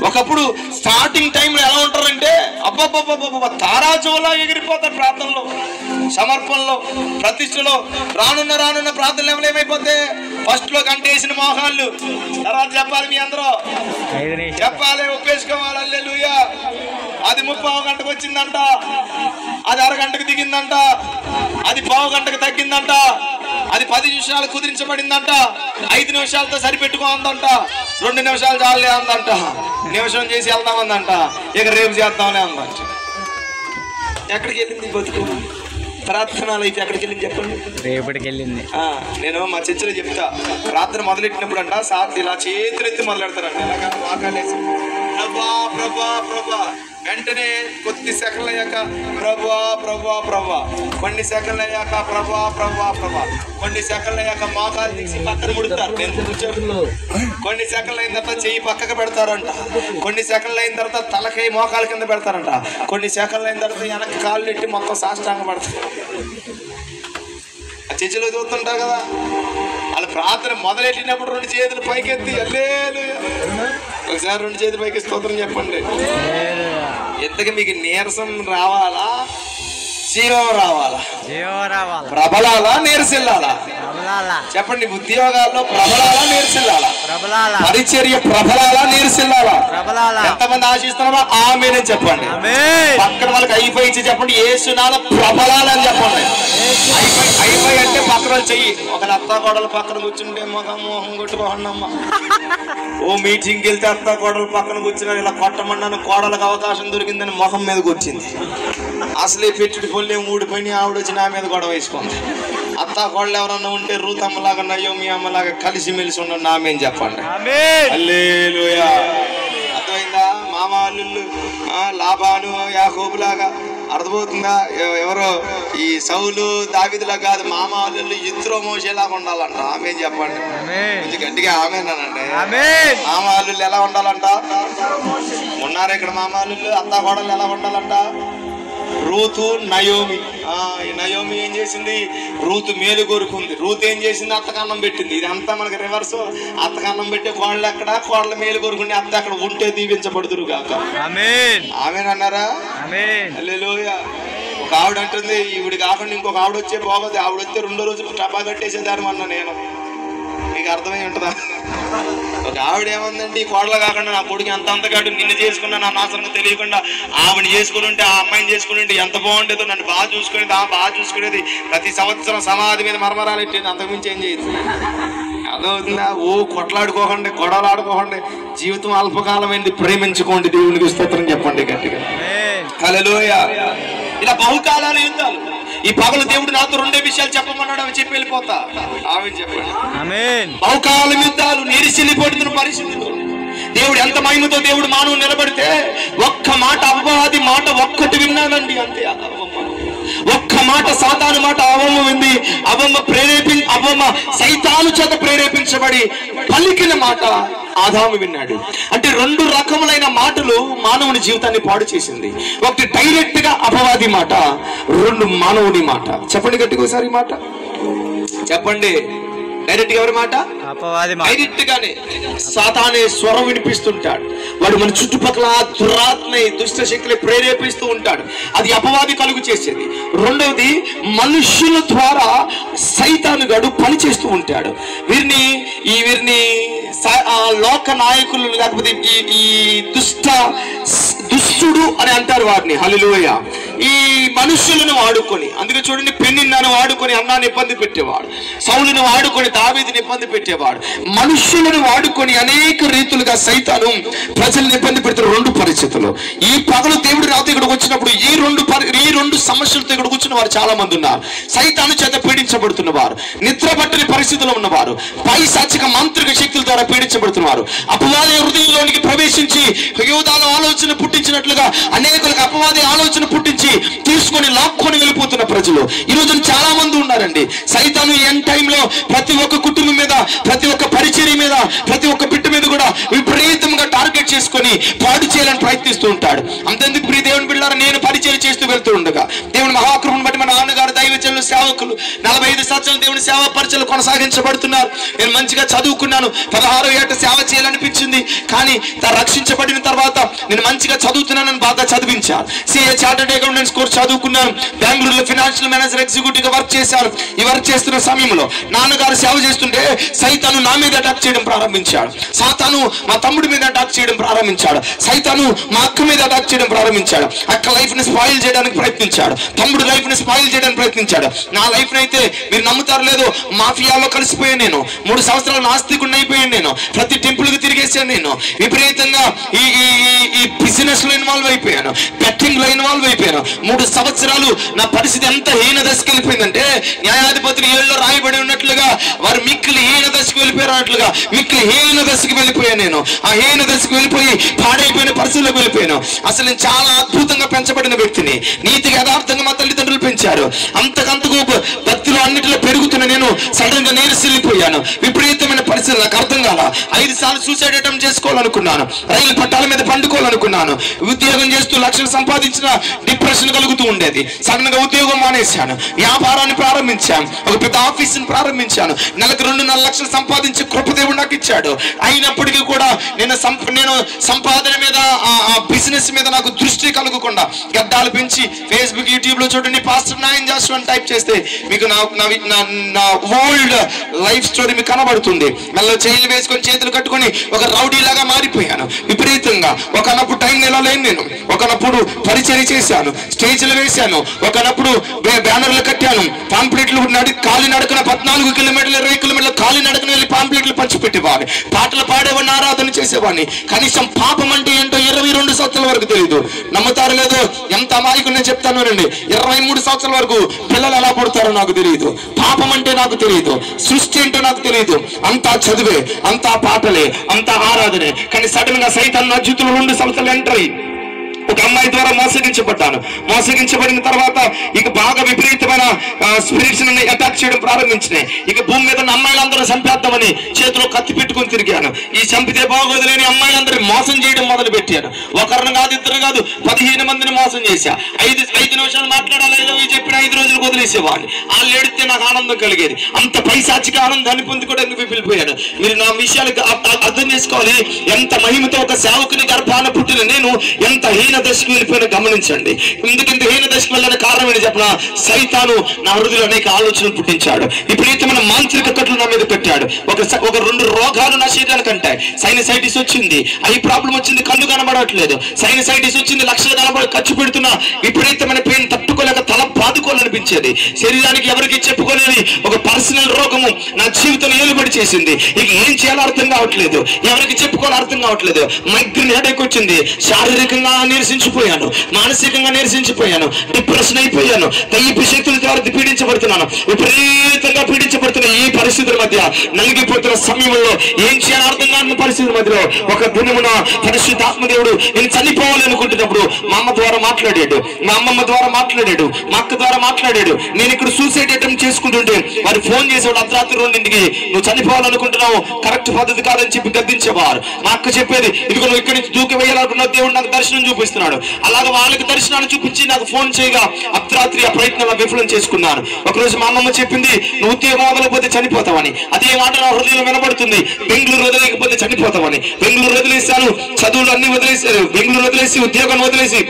ఒకప్పుడు స్టార్టింగ్ టైంలో ఎలా ఉంటారంటే అబ్బబ్బబ్బబ్బ తారాజువలా ఎగిరిపోతారు. ప్రార్థనలో, సమర్పణలో, ప్రతిష్టలో. రానున్న ప్రార్థన లెవెల్ ఏమైపోతే ఫస్ట్ లో గంటేసిన మోహాళ్ళు, తర్వాత చెప్పాలి మీ అందరూ చెప్పాలి, ఒప్పేసుకోవాలి. హల్లెలూయా. అది 30 గంటకు వచ్చిందంట, అది అరగంటకు దిగిందంట, అది 1/2 గంటకు తగ్గిందంట, అది 10 నిమిషాలు కుదిరించబడిందంట, 5 నిమిషాలతో సరిపెట్టుకోందంట, 2 నిమిషాలు చాలే అందంట, నిమిషం చేసి వెళ్దామందంట, ఇక రేపు చేద్దాంలే అందంట. ఎక్కడికి వెళ్ళింది బతుకు? ప్రార్థనలు అయితే ఎక్కడికి వెళ్ళింది చెప్పండి? రేపటికి వెళ్ళింది. నేను మా చర్చిలో చెప్తా, ప్రార్థన మొదలెట్టినప్పుడు అంట సార్ ఇలా చేతులెత్తి మొదలెడతారంట, ఇలాగా వాకాలేసి ప్రభా ప్రభా ప్రభా. వెంటనే కొద్ది సెకండ్లు అయ్యాక ప్రభా ప్రభా ప్రభా, కొన్ని సెకండ్లు అయ్యాక ప్రభా ప్రభా ప్రభా, కొన్ని సెకండ్లు అయ్యాక మోకాలు తీసి పక్కన ముడతారు. కొన్ని సెకండ్లు అయిన తర్వాత చెయ్యి పక్కకు పెడతారంట, కొన్ని సెకండ్లు అయిన తర్వాత తలకై మోకాల కింద పెడతారంట, కొన్ని సెకండ్లు అయిన తర్వాత వెనక్కి కాళ్ళు నెట్టి మొత్తం సాష్టాంగ పడతారు. ఆ చర్చిలో చూస్తుంటారు కదా, వాళ్ళు ప్రార్థన మొదలెట్టినప్పుడు 2 చేతులు పైకెత్తి హల్లెలూయా, ఒకసారి 2 చేతులు పైకి స్తోత్రం చెప్పండి. ఎంతగా మీకు నీరసం రావాలా, జీవం రావాలా? ప్రబలాలా, నీరసిల్లాలా? చెప్పండి. ఉద్యోగాల్లో ప్రబలాలా, నీరసిల్లాలా? పరిచర్య ప్రబలాలా, నీరసిల్లాలా? ఎంతమంది ఆశిస్తున్నారో ఆమేనని చెప్పండి. పక్కన వాళ్ళకి ఐఫై ఇచ్చి చెప్పండి, యేసునామములో ప్రబలాలని చెప్పండి. ఐఫై అంటే పక్కన చెయ్యి. ఒక అత్త కోడలు పక్కన కూర్చుంటే మోహం కొట్టుకోండమ్మా. ఓ మీటింగ్కి వెళ్తే అత్త కోడలు పక్కన కూర్చున్నారు, ఇలా కొట్టమన్నాను, కోడలకు అవకాశం దొరికిందని మొహం మీద కూర్చింది. అసలే పెట్టుడు పొల్లి ఊడిపోయి ఆవిడ వచ్చి నా మీద గొడవ వేసుకుంది. అత్త కోడలు ఎవరన్నా ఉంటే రూత్ అమ్మలాగా, నయోమి అమ్మలాగా కలిసిమెలిసి ఉండవు నామేం చెప్పండి. హల్లెలూయా. అర్థమైందా? మామ అల్లుళ్ళు, లాబాను యాకోబులాగా. అర్థమవుతుందా? ఎవరో ఈ సౌలు దావీదులా కాదు, మామ అల్లుళ్ళు ఇద్దరు మోసేలాగా ఉండాలంట. ఆమె చెప్పండి కొంచెం గట్టిగా. ఆమెనానండి. మామ అల్లుళ్ళు ఎలా ఉండాలంట? ఉన్నారు ఇక్కడ మామ అల్లుళ్ళు. అత్త కోడలు ఎలా ఉండాలంట? Ruth, Naomi. ఈ నయోమి ఏం చేసింది? రూతు మేలు కోరుకుంది. రూతు ఏం చేసింది? అత్తకన్నం పెట్టింది. ఇదంతా మనకి రివర్స్. అత్తకన్నం పెట్టే కోళ్ళు ఎక్కడ, కోళ్ళ మేలు కోరుకుని అత్త అక్కడ ఉంటే దీవించబడుతురు కాక. ఆమేనన్నారా? హల్లెలూయా. ఒక ఆవిడ అంటుంది, ఈవిడ కాకుండా ఇంకొక ఆవిడ వచ్చే బాగోదు, ఆవిడ వస్తే 2వ రోజు టపా కట్టేసేదాన్ని అన్నా నేను. మీకు అర్థమై ఉంటుందా? ఒక ఆవిడ ఏమందండి, ఈ కోడలు కాకుండా నా కొడుకు ఎంత అంతగాడు, నిన్ను చేసుకున్నా నా నాశనంగా తెలియకుండా ఆవిడ చేసుకుని ఉంటే, ఆ అమ్మాయిని చేసుకుని ఉంటే ఎంత బాగుండేదో, నన్ను బాగా చూసుకునేది, బాగా చూసుకునేది, ప్రతి సంవత్సరం సమాధి మీద మరమరాలు ఎట్టేది, అంతకుమించి ఏం చేయదు. అర్థమవుతుందా? ఓ కొట్లాడుకోకండి, గొడవలు ఆడుకోకండి. జీవితం అల్పకాలమైంది, ప్రేమించుకోండి. దేవునికి స్తోత్రం చెప్పండి గట్టిగా. హల్లెలూయా. ఇలా బహుకాలాల యుద్ధాలు. ఈ పగలు దేవుడు నాతో 2 విషయాలు చెప్పమన్నాడు, అవి చెప్పి వెళ్ళిపోతా. ఆమె చెప్పండి. బహుకాల యుద్ధాలు, నీరిసిల్లిపోతున్న పరిస్థితులు. దేవుడు ఎంత మహిమతో దేవుడు మానవుడు నిలబడితే ఒక్క మాట, అపవాది మాట ఒక్కటి విన్నానండి, అంతే. ఒక్క మాట, సాతాను మాట అవమ్మ వింది. అవమ్మ సైతాను చేత ప్రేరేపించబడి పలికిన మాట ఆదాము విన్నాడు. అంటే 2 రకములైన మాటలు మానవుని జీవితాన్ని పాడు చేసింది. ఒకటి డైరెక్ట్ గా అపవాది మాట, 2 మానవుని మాట. చెప్పండి గట్టిగా ఒకసారి మాట చెప్పండి. డైరెక్ట్ గా ఎవరి మాట? డైరెక్ట్ గానే సాతానే స్వరం వినిపిస్తుంటాడు. వాడు మన చుట్టుపక్కల దురాత్మ, దుష్ట శక్తులు ప్రేరేపిస్తూ ఉంటాడు. అది అపవాది కలుగు చేసేది. రెండవది, మనుషుల ద్వారా సైతాను గడు పని చేస్తూ ఉంటాడు. వీరిని లోక నాయకులు, లేకపోతే ఈ దుష్టుడు అని అంటారు వారిని. హల్లెలూయా. ఈ మనుషులను వాడుకొని, అందుకే చూడండి, పెన్నిన్నాను వాడుకొని అన్నాన్ని ఇబ్బంది పెట్టేవాడు, సౌలును వాడుకొని దావీదుని ఇబ్బంది పెట్టేవాడు. మనుషులను వాడుకొని అనేక రీతులుగా సైతాను ప్రజలను ఇబ్బంది పెడుతున్న 2 పరిస్థితులు. ఈ పగలు దేవుడు రాత్రి ఇక్కడికి వచ్చినప్పుడు ఈ 2 సమస్యలతో ఇక్కడికి వచ్చిన వారు చాలా మంది ఉన్నారు. సైతాను చేత పీడించబడుతున్న వారు, నిద్ర పట్టని పరిస్థితుల్లో ఉన్నవారు, పైశాచిక మాంత్రిక శక్తుల ద్వారా పీడించబడుతున్నారు. అపవాది హృదయంలోనికి ప్రవేశించి యూదాల ఆలోచన పుట్టించినట్లుగా అనేకులకు అపవాది ఆలోచన పుట్టించి తీసుకొని లాక్కొని వెళ్ళిపోతున్న ప్రజలు ఈ రోజు చాలా మంది ఉన్నారండి. సైతాను ఎండ్ టైంలో ప్రతి ఒక్క కుటుంబం మీద, ప్రతి ఒక్క పరిచర్య మీద, ప్రతి ఒక్క బిడ్డ మీద కూడా విపరీతంగా టార్గెట్ చేసుకొని పాడు చేయాలని ప్రయత్నిస్తూ ఉంటాడు. అంతెందుకు ప్రియ దేవుని బిడ్డలారా, నేను పరిచర్య చేస్తూ వెళ్తూ ఉండగా దేవుని మహాకృపను బట్టి మా నాన్నగారు దైవజనులు సేవకులు 45 సంవత్సరాలు దేవుని సేవా పరిచయలు కొనసాగించబడుతున్నారు. నేను మంచిగా చదువుకున్నాను, 16వ ఏట సేవ చేయాలనిపించింది. కానీ రక్షించబడిన తర్వాత నేను మంచిగా చదువుతున్నానని బాగా చదివించాను. సిఏ చార్టర్డ్ అకౌంటెంట్స్ కోర్స్ చదువుకున్నాను. బెంగళూరులో ఫైనాన్షియల్ మేనేజర్ ఎగ్జిక్యూటివ్ గా వర్క్ చేశాను. ఈ వర్క్ చేస్తున్న సమయంలో నాన్నగారు సేవ చేస్తుంటే సైతాను నా మీద అటాక్ చేయడం ప్రారంభించాడు. సాతాను మా తమ్ముడి మీద అటాక్ చేయడం ప్రారంభించాడు. సైతాను మా అక్క మీద అటాక్ చేయడం ప్రారంభించాడు. అక్క లైఫ్ ని స్పాయిల్ చేయడానికి ప్రయత్నించాడు. తమ్ముడు లైఫ్ ని స్పాయిల్ చేయడానికి ప్రయత్నించాడు. నా లైఫ్ అయితే మీరు నమ్ముతారు లేదో మాఫియాలో కలిసిపోయాను. నేను 3 సంవత్సరాలు నాస్తికుడిని అయిపోయాను. నేను ప్రతి టెంపుల్ కి తిరిగేసాను. నేను విపరీతంగా ఈ బిజినెస్ లో ఇన్వాల్వ్ అయిపోయాను, బెట్టింగ్ లో ఇన్వాల్వ్ అయిపోయాను. 3 సంవత్సరాలు నా పరిస్థితి ఎంత హీన దశకి వెళ్ళిపోయిందంటే న్యాయాధిపతులు ఏళ్ళలో రాయబడి ఉన్నట్లుగా వారు మిక్కిలి హీన దశకు వెళ్ళిపోయారు అన్నట్లుగా మిక్కిలి హీన దశకి వెళ్ళిపోయాను. నేను ఆ హీన దశకు వెళ్ళిపోయి పాడైపోయిన పరిస్థితులకు వెళ్ళిపోయాను. అసలు నేను చాలా అద్భుతంగా పెంచబడిన వ్యక్తిని, నీతిగా యథార్థంగా మా తల్లిదండ్రులు పెంచారు. అంతకంతకు భక్తిలో అన్నిటిలో పెరుగుతున్న నేను సడన్ గా నేర్సిల్లిపోయాను. విపరీతమైన పరిస్థితులు నాకు అర్థం కాల. 5 సార్లు సూసైడ్ అటెంప్ట్ చేసుకోవాలనుకున్నాను. రైలు పట్టాల మీద పండుకోవాలనుకున్నాను. ఉద్యోగం చేస్తూ లక్షలు సంపాదించిన డిప్రెషన్ కలుగుతూ ఉండేది. సడన్ గా ఉద్యోగం మానేశాను. వ్యాపారాన్ని ప్రారంభించాను. ఒక పెద్ద ఆఫీసుని ప్రారంభించాను. నెలకు 2-4 లక్షలు సంపాదించి కృపదేవుడు నాకు ఇచ్చాడు. అయినప్పటికీ కూడా నేను సంపాదన మీద, ఆ బిజినెస్ మీద నాకు దృష్టి కలగకుండా గడ్డాలు పెంచి ఫేస్బుక్, యూట్యూబ్ లో చూడండి పాస్టర్ నాయన్ జాషువా అని టైప్ చేస్తే మీకు నా ఓల్డ్ లైఫ్ స్టోరీ మీకు కనబడుతుంది. మెల్ల చైన్లు వేసుకొని చేతులు కట్టుకొని ఒక రౌడీ లాగా మారిపోయాను విపరీతంగా. ఒకనప్పుడు టైం నిలవలేను నేను. ఒకనప్పుడు పరిచర్య చేశాను, స్టేజ్లు వేశాను. ఒకనప్పుడు బ్యానర్లు కట్టాను, పాంప్లెట్లు కాలి నడకన 14 కిలోమీటర్లు 20 కిలోమీటర్లు కాలి నడకన వెళ్ళి పాంప్లెట్లు పంచిపెట్టేవాడిని. పాటలు పాడేవాడిని, ఆరాధన చేసేవాడిని. కనీసం పాపం అంటే ఏంటో 22 సంవత్సరాల వరకు తెలియదు. నమ్ముతారు లేదో, ఎంత అమాయకుని నేను చెప్తాను రండి. 23 సంవత్సరాల వరకు పిల్లలు ఎలా పుడతారో నాకు తెలియదు. పాపం అంటే నాకు తెలియదు, సృష్టి ఏంటో నాకు తెలియదు. అంతా చదివే, అంతా పాటలే, అంతా ఆరాధనే. కానీ సడన్ గా సైతాను నా జీవితంలో 2 సంవత్సరాలు ఎంటర్ అయ్యి ఒక అమ్మాయి ద్వారా మోసగించబడ్డాను. మోసగించబడిన తర్వాత ఇక బాగా విపరీతమైన స్పిరిట్స్ అటాక్ చేయడం ప్రారంభించినాయి. ఇక భూమి మీద ఉన్న అమ్మాయిలందరూ చంపేద్దామని చేతిలో కత్తి పెట్టుకుని తిరిగాను. ఈ చంపితే బాగోదు లేని అమ్మాయిలందరినీ మోసం చేయడం మొదలు పెట్టాను. ఒకరిని కాదు, ఇద్దరు కాదు, 15 మందిని మోసం చేశా. 5 నిమిషాలు మాట్లాడాలి చెప్పిన 5 రోజులకు వదిలేసేవాడిని. వాళ్ళు ఏడితే నాకు ఆనందం కలిగేది. అంత పైశాచిక ఆనందాన్ని పొందుకోవడానికి వెళ్ళిపోయాను. మీరు నా విషయాలకు అర్థం చేసుకోవాలి. ఎంత మహిమతో ఒక సేవకుని గర్భాన పుట్టిన నేను ఎంత హీన దశకు వెళ్ళిపోయిన గమనించండి. ఎందుకంటే హీన దశకు వెళ్ళడానికి కారణం ఏంటి చెప్పిన, సైతాను నా హృదయంలో అనేక ఆలోచనలు పుట్టించాడు. విపరీతమైన మాంత్రిక కట్లు నా మీద పెట్టాడు. ఒక 2 రోగాలు నా శరీరానికి అంటాయి. సైనసైటిస్ వచ్చింది, ఐ ప్రాబ్లం వచ్చింది, కళ్ళు కనబడట్లేదు. సైనసైటిస్ వచ్చింది, లక్షలు ఖర్చు పెడుతున్నా విపరీతమైన పెయిన్ తట్టుకోలేక తల బాదుకోవాలనిపించేది. శరీరానికి ఎవరికి చెప్పుకోలేని ఒక పర్సనల్ రోగము నా జీవితంలో ఏలుబడి చేసింది. ఇక ఏం చేయాలో అర్థం కావట్లేదు, ఎవరికి చెప్పుకోవాలో అర్థం కావట్లేదు. మైగ్రేన్ హెడేక్ వచ్చింది. శారీరకంగా నీరసించిపోయాను, మానసికంగా నీరసించిపోయాను, డిప్రెషన్ అయిపోయాను. దైవ శక్తుల ద్వారా పీడించబడుతున్నాను. విపరీతంగా పీడించబడుతున్న ఈ పరిస్థితుల మధ్య నలిగిపోతున్న సమయంలో ఏం చేయాలో అర్థం కాని పరిస్థితుల మధ్యలో ఒక దినమున పరిశుద్ధాత్మ దేవుడు నేను చనిపోవాలి అనుకుంటున్నప్పుడు మా అమ్మ ద్వారా మాట్లాడాడు, మా అమ్మమ్మ ద్వారా మాట్లాడాడు, మా అక్క ద్వారా మాట్లాడాడు. నేను ఇక్కడ సూసైడ్ అటెంప్ట్ చేసుకుంటుంటే వారు ఫోన్ చేసేవాడు అర్ధరాత్రి 2ంటికి, నువ్వు చనిపోవాలనుకుంటున్నావు, కరెక్ట్ పద్ధతి కాదని చెప్పి గద్దించేవారు. మా అక్క చెప్పేది, ఇదిగో నువ్వు ఇక్కడి నుంచి దూకి వేయాలనుకున్నావు, దేవుడు నాకు దర్శనం చూపిస్తున్నాడు. అలాగే వాళ్ళకి దర్శనాన్ని చూపించి నాకు ఫోన్ చేయగా అర్ధరాత్రి ఆ ప్రయత్నం విఫలం చేసుకున్నాను. ఒకరోజు మా అమ్మమ్మ చెప్పింది, నువ్వు ఉద్యోగం వదలకపోతే చనిపోతావని. అదే మాట నా హృదయంలో వినబడుతుంది. బెంగళూరు వదిలేకపోతే చనిపోతామని. బెంగళూరు వదిలేశాను, చదువులు అన్ని వదిలేశాను. బెంగళూరు వదిలేసి ఉద్యోగాన్ని వదిలేసి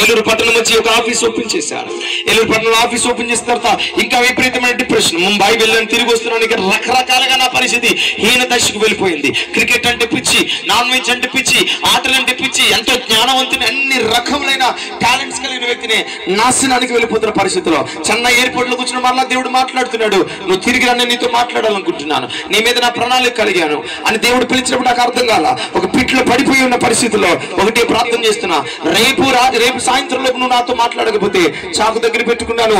ఏలూరు పట్టణం వచ్చి ఒక ఆఫీస్ ఓపెన్ చేశాను. ఏలూరు పట్టణంలో ఆఫీస్ ఓపెన్ చేసిన తర్వాత ఇంకా విపరీతమైన డిప్రెషన్. ముంబై వెళ్ళాను, తిరిగి వస్తున్నాను. రకరకాలుగా నా పరిస్థితి హీన దశకు వెళ్ళిపోయింది. క్రికెట్ అంటే పిచ్చి, నాన్ వెజ్ అంటే పిచ్చి, ఆటలు అంటే పిచ్చి, ఎంతో జ్ఞానవంతుని, అన్ని రకములైన టాలెంట్స్ కలిగిన వ్యక్తిని నాశనానికి వెళ్ళిపోతున్న పరిస్థితిలో చెన్నై ఎయిర్పోర్ట్ లో కూర్చున్న మళ్ళా దేవుడు మాట్లాడుతున్నాడు, నువ్వు తిరిగి రా, నీతో మాట్లాడాలనుకుంటున్నాను, నీ మీద నా ప్రణాళిక కలిగాను అని దేవుడు పిలిచినప్పుడు నాకు అర్థం కాల. ఒక పిట్లో పడిపోయి ఉన్న పరిస్థితిలో ఒకటే ప్రార్థన చేస్తున్నా, రేపు సాయంత్రం లోపు నువ్వు నాతో మాట్లాడకపోతే చాకు దగ్గర పెట్టుకున్నాను,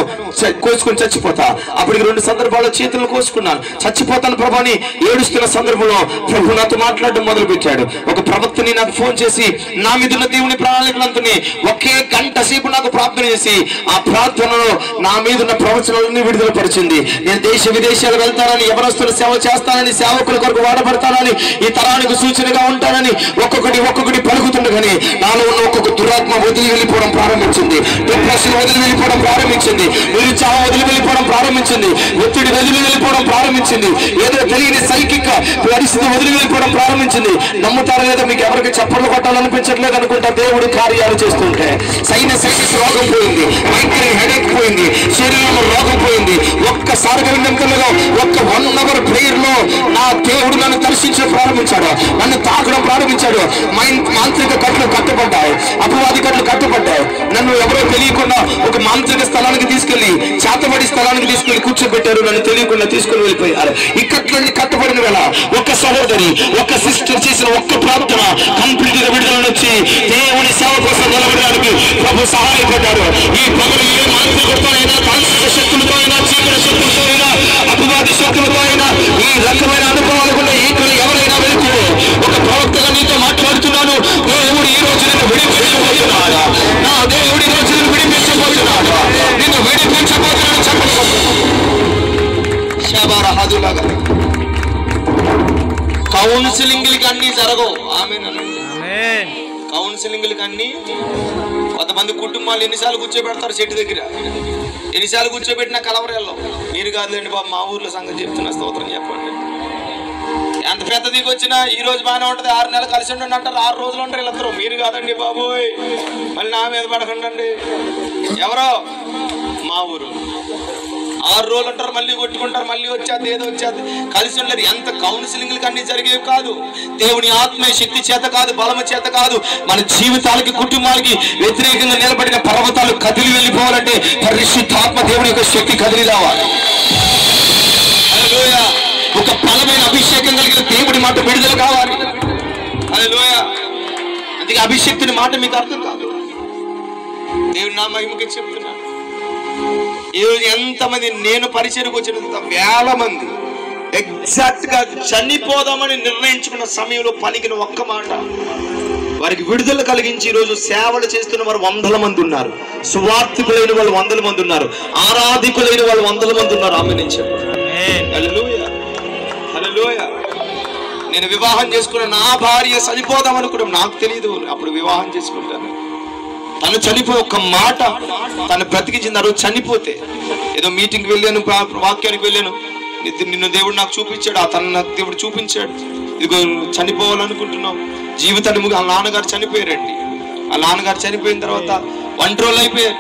కోసుకొని చచ్చిపోతా. అప్పటికి 2 సందర్భాల్లో చేతులను కోసుకున్నాను, చచ్చిపోతాను ప్రభు అని ఏడుస్తున్న సందర్భంలో ప్రభు నాతో మాట్లాడడం మొదలు పెట్టాడు. ఒక ప్రవక్తని నాకు ఫోన్ చేసి నా మీద ఉన్న దేవుని ప్రణాళికలంతని ఒకే గంట సేపు నాకు ప్రార్థన చేసి ఆ ప్రార్థనలో నా మీద ఉన్న ప్రవచనాలన్నీ విడుదల పరిచింది. నేను దేశ విదేశాలు వెళ్తానని, ఎవరస్తున్న సేవ చేస్తానని, సేవకుల కొరకు వాడబడతానని, ఈ తరానికి సూచనగా ఉంటానని ఒక్కొక్కటి పలుకుతుండగానే నాలో ఉన్న ఒక్కొక్క దురాత్మ వదిలి వెళ్ళిపోవడం ప్రారంభించింది. డిప్రెషన్ వదిలి వెళ్ళిపోవడం ప్రారంభించింది, నిరుత్సాహం వదిలి వెళ్ళిపోవడం ప్రారంభించింది, ఒత్తిడి వదిలి వెళ్ళిపోవడం ప్రారంభించింది, ఏదో తెలియని సైకిక పరిస్థితి వదిలి వెళ్ళిపోవడం ప్రారంభించింది. నమ్ముతారో లేదో మీకు ఎవరికి చప్పట్లు కొట్టాలనిపించట్లేదు అనుకుంటా. దేవుడు కార్యాలు చేస్తుంటే సైనసైటిస్ రోగం పోయింది, మైగ్రేన్ హెడేక్ పోయింది, శరీరంలో రోగం పోయింది. ఒక్కసారిగా విన్నట్టుగా ఒక్క 1 hour ప్రేయర్ లో నా దేవుడు నన్ను దర్శించడం ప్రారంభించాడు, నన్ను తాకడం ప్రారంభించాడు. మాంత్రిక కట్లు కట్టుబడ్డాయి, అపవాది కట్లు కట్టుబడ్డాయి. నన్ను ఎవరో తెలియకుండా ఒక మాంత్రిక స్థలానికి తీసుకెళ్లి, చేతబడి స్థలానికి తీసుకెళ్లి కూర్చోబెట్టారు. నన్ను తెలియకుండా తీసుకుని వెళ్ళిపోయారు. ఈ కట్లన్నీ కట్టుబడిన వేళ ఒక సహోదరి, ఒక సిస్టర్ చేసిన ఒక్క ప్రార్థన కంప్లీట్ గా విడుదల వచ్చి దేవుని సేవ కోసం నిలబడడానికి ప్రభు సహాయపడ్డారు. ఈ పగలు ఏ మాంత్రికతో అయినా, తాంత్రిక శక్తులతో అయినా, చీకటి శక్తులతో అయినా, అపవాది శక్తులతో అయినా, ఈ రకమైన అనుభవాలు కూడా ఇక్కడ ఎవరైనా వెళ్తే ఒక ప్రవక్తగా నీతో మాట్లాడుతున్నాను. దేవుడు ఈ రోజు నిన్ను విడిపించబోతున్నాడు. నా దేవుడు ఈ రోజు నిన్ను విడిపించబోతున్నాడు. నిన్ను విడిపించబోతున్నాడు. చెప్పండి. శబరహదులాగా కౌన్సిలింగ్లకి అన్ని జరగవు. కౌన్సిలింగ్లకి అన్ని కొంతమంది కుటుంబాలు ఎన్నిసార్లు కూర్చోబెడతారు చెట్టు దగ్గర, ఎన్నిసార్లు కూర్చోబెట్టినా కలవరేళ్ళలో. మీరు కాదులేండి బాబు, మా ఊర్లో సంగతి చెప్తున్నా, స్తోత్రం చెప్పండి. ఎంత పెద్ద దిగి వచ్చినా ఈ రోజు బాగానే ఉంటుంది, 6 నెలలు కలిసి ఉండండి అంటారు, 6 రోజులు ఉంటారు వీళ్ళందరూ. మీరు కాదండి బాబోయ్, మళ్ళీ నా మీద పడకండి. ఎవరో మా ఊరు 6 రోజులు అంటారు, మళ్ళీ కొట్టుకుంటారు, మళ్ళీ వచ్చేది ఏదో వచ్చేది, కలిసి ఉండలేదు. ఎంత కౌన్సిలింగ్లకి అన్ని జరిగేవి కాదు. దేవుని ఆత్మీయ శక్తి చేత కాదు, బలము చేత కాదు. మన జీవితాలకి, కుటుంబాలకి వ్యతిరేకంగా నిలబడిన పర్వతాలు కదిలి వెళ్ళిపోవాలంటే పరిశుద్ధాత్మ దేవుని యొక్క శక్తి కదిలి రావాలి. హల్లెలూయా. ఒక బలమైన అభిషేకం కలిగిన దేవుడి మాట విడుదల కావాలి. హల్లెలూయా. అందుకే అభిషేక్తుని మాట మీకు అర్థం కాదు. దేవుని నా మహిమకి చెప్తున్నాను. ఈరోజు ఎంతమంది, నేను పరిచయకు వచ్చినంత వేల మంది ఎగ్జాక్ట్ గా చనిపోదామని నిర్ణయించుకున్న సమయంలో పలికిన ఒక్క మాట వారికి విడుదల కలిగించి ఈరోజు సేవలు చేస్తున్న వారు 100 మంది ఉన్నారు. సువార్థికులైన వాళ్ళు 100 మంది ఉన్నారు. ఆరాధికులైన వాళ్ళు 100 మంది ఉన్నారు. ఆమె నేను చెప్పాను. హల్లెలూయా, హల్లెలూయా. నేను వివాహం చేసుకున్న నా భార్య చనిపోదాం అనుకున్నాం, నాకు తెలియదు. అప్పుడు వివాహం చేసుకుంటాను. తను చనిపోయి ఒక్క మాట తను బ్రతికించింది. ఆ రోజు చనిపోతే ఏదో మీటింగ్కి వెళ్ళాను, వాక్యానికి వెళ్ళాను, నిన్ను దేవుడు నాకు చూపించాడు, ఆ తను నాకు దేవుడు చూపించాడు. ఇదిగో చనిపోవాలనుకుంటున్నావు, జీవితాన్ని వాళ్ళ నాన్నగారు చనిపోయారండి. ఆ నాన్నగారు చనిపోయిన తర్వాత ఒంటరి వాళ్ళు అయిపోయారు.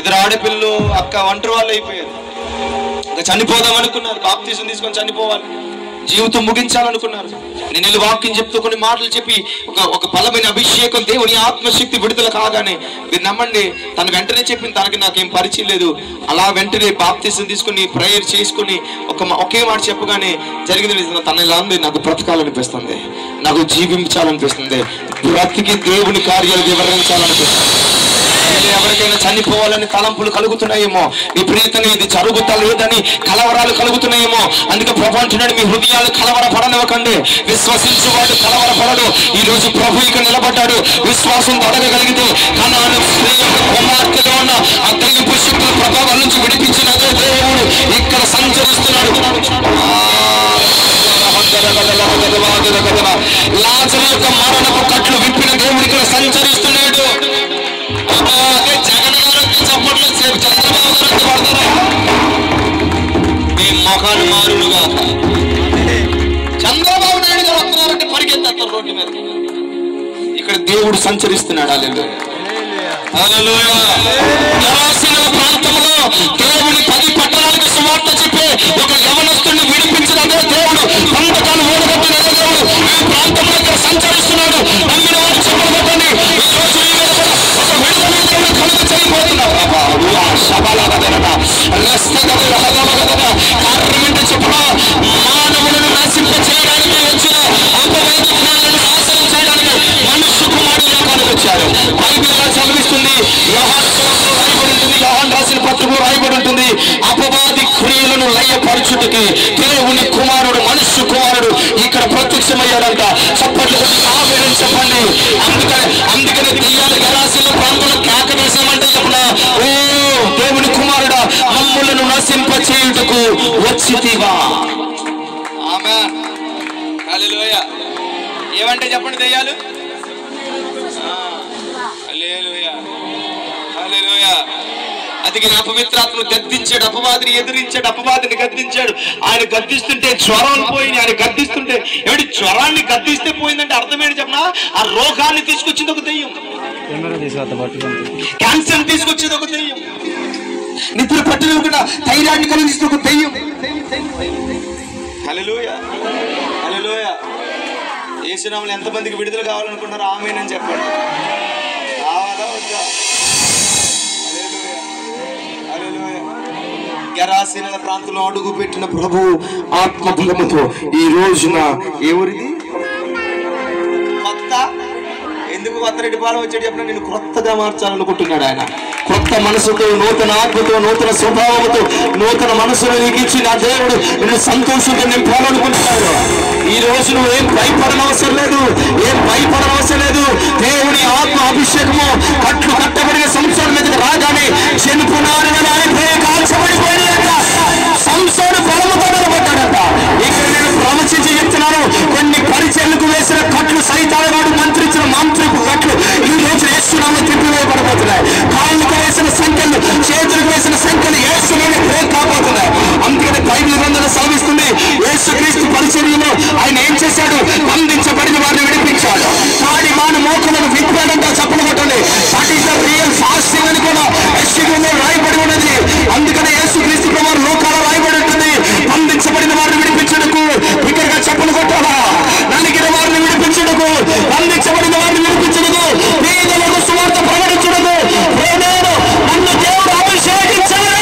2 ఆడపిల్లలు, అక్క ఒంటరి వాళ్ళు అయిపోయారు. ఇంకా చనిపోదాం అనుకున్నారు, బాప్తిజం తీసుకొని చనిపోవాలి, జీవితం ముగించాలనుకున్నారు. నేను వెళ్ళి వాక్యం చెప్తూ కొన్ని మాటలు చెప్పి ఒక బలమైన అభిషేకం, దేవుని ఆత్మశక్తి విడుదల కాగానే మీరు నమ్మండి, తను వెంటనే చెప్పింది, తనకి నాకేం పరిచయం లేదు. అలా వెంటనే బాప్తిజం తీసుకుని ప్రేయర్ చేసుకుని ఒకే మాట చెప్పగానే జరిగింది. తన ఇలా ఉంది, నాకు బ్రతకాలనిపిస్తుంది, నాకు జీవించాలనిపిస్తుంది, బ్రతికి దేవుని కార్యాలు వివరించాలనిపిస్తుంది. ఎవరికైనా చనిపోవాలని తలంపులు కలుగుతున్నాయేమో, విపరీతంగా ఇది జరుగుతలేదని కలవరాలు కలుగుతున్నాయేమో. అందుకే ప్రభు అంటున్నాడు, మీ హృదయాలు కలవరపడనివ్వకండి. విశ్వసించువాడు కలవరపడడు. ఈ రోజు ప్రభు ఇక నిలబడ్డాడు. విశ్వాసం అడగగలిగితే కనాను స్త్రీ యొక్క కుమార్తెలో ఉన్న ఆ దైవ శక్తుల ప్రభావం నుంచి విడిపించిన దేవుడు ఇక్కడ సంచరిస్తున్నాడు. లాజరు యొక్క మరణపు కట్లు విప్పిన దేవుడు ఇక్కడ సంచరిస్తున్నాడు. జగన్ గారు చప్పట్లు, చంద్రబాబు గారు పడతారా? మీ మొఖాలు మారులుగా. చంద్రబాబు నాయుడు గారు వస్తున్నారంటే పరిగెత్తారు రోడ్డు మీద. ఇక్కడ దేవుడు సంచరిస్తున్నాడు. హల్లెలూయా. ప్రాంతంలో దేవుని 10 పట్టణాలకు సువార్త చెప్పి ఒక యవనస్తుడిని విడిపించిన దేవుడు, పంపకాలు ఓడగొట్టిన దేవుడు ఈ ప్రాంతంలో ఇక్కడ సంచరిస్తున్నాడు. నమ్మిన వారు చెప్పబట్టండి. మానవులను నశింప చేయడానికి వచ్చిన అపవాది జ్ఞానాలను నాశనం చేయడానికి మనుష్య కుమారుడు లోకానికి వచ్చాడు. బైబిల్ చదివిస్తుంది, ప్రత్యక్షమయ్యాడంట. చప్పట్లు ఆమేన్ చెప్పండి. అందుకనే దెయ్యాలు గెరాసీల ప్రాంతంలో కేక వేశామంటే చెప్పిన, ఓ దేవుని కుమారుడా, మమ్ములను నశింప చేయుటకు వచ్చితివా. ఆమేన్ హల్లెలూయా. ఏమంటే చెప్పండి దెయ్యాలు? హల్లెలూయా హల్లెలూయా. అందుకని అపవిత్రాత్మను గద్దించాడు, అపవాదిని ఎదిరించాడు, అపవాదిని గద్దించాడు. ఆయన గద్దిస్తుంటే జ్వరం పోయింది. ఆయన గద్దిస్తుంటే ఏమిటి, జ్వరాన్ని గద్దిస్తే పోయిందంటే అర్థమేంటి చెప్పనా? ఆ రోగాన్ని తీసుకొచ్చింది ఒక దెయ్యం, క్యాన్సర్ తీసుకొచ్చింది ఒక దెయ్యం, నిద్ర పట్టలేకుండా థైరాయిడ్ కలిగిస్తుంది ఒక దెయ్యం. హల్లెలూయా హల్లెలూయా. యేసు నామములో ఎంతమందికి విడుదల కావాలనుకుంటున్నారో ఆమేన్ అని చెప్పండి. కావాలా వద్దా? గెరాసీనుల ప్రాంతంలో అడుగు పెట్టిన ప్రభు ఆత్మ బలముతో ఈ రోజున ఎవరిది కొత్త, ఎందుకు కొత్త రెడ్డిపాలెం వచ్చాడు చెప్పిన, నేను కొత్తగా మార్చాలనుకుంటున్నాడు ఆయన. కొత్త మనసుతో, నూతన ఆత్మతో, నూతన స్వభావంతో, నూతన మనసును నీకు ఇచ్చి నా దేవుడు నిన్ను సంతోషంతో నింపాలనుకుంటున్నాడు. ఈ రోజు నువ్వు ఏం భయపడనవసరం లేదు, ఏం భయపడనవసరం లేదు. దేవుని ఆత్మ అభిషేకము కట్లు కట్టబడిన సంవత్సరం మీద రాగానే చెనుపునారు కాల్చబడిపోయినాయంట. సంవత్సరం బలముతో నిలబడ్డాడంట. ఇక్కడ నేను ప్రవచించి చెప్తున్నాను, కొన్ని పరిచర్లకు వేసిన కట్లు సైతాలవాడు మంత్రించిన మాంత్రికు కట్లు ఈ రోజు యేసునామములో తిప్పివేయబడబోతున్నాయి. కాళ్ళకు వేసిన సంఖ్యలు, చేతులకు వేసిన సంఖ్యలు యేసులోనే బ్రేక్ కాబోతున్నాయి. అందుకని బైబిల్ గ్రంథంలో సెలవిస్తుంది, యేసుక్రీస్తు పరిచర్యలో ఆయన ఏం చేశాడు? బంధించబడిన వారిని విడిపించాడు. కాడి మాన మోకలను విప్పాడంట. చప్పలు కొట్టండి. That is the real fasting అని కూడా యెషయాలో రాయబడి ఉన్నది. అందుకని యేసుక్రీస్తు ప్రభువు లోకాల్లో రాయబడి ఉంటుంది, బంధించబడిన వారిని విడిపించుటకు. బిగ్గరగా చప్పలు కొట్టాలా? నలిగిన వారిని విడిపించుటకు, బంధించబడిన వారిని విడిపించుటకు, పేదలకు సువార్త ప్రకటించుటకు నన్ను దేవుడు అభిషేకించాడు.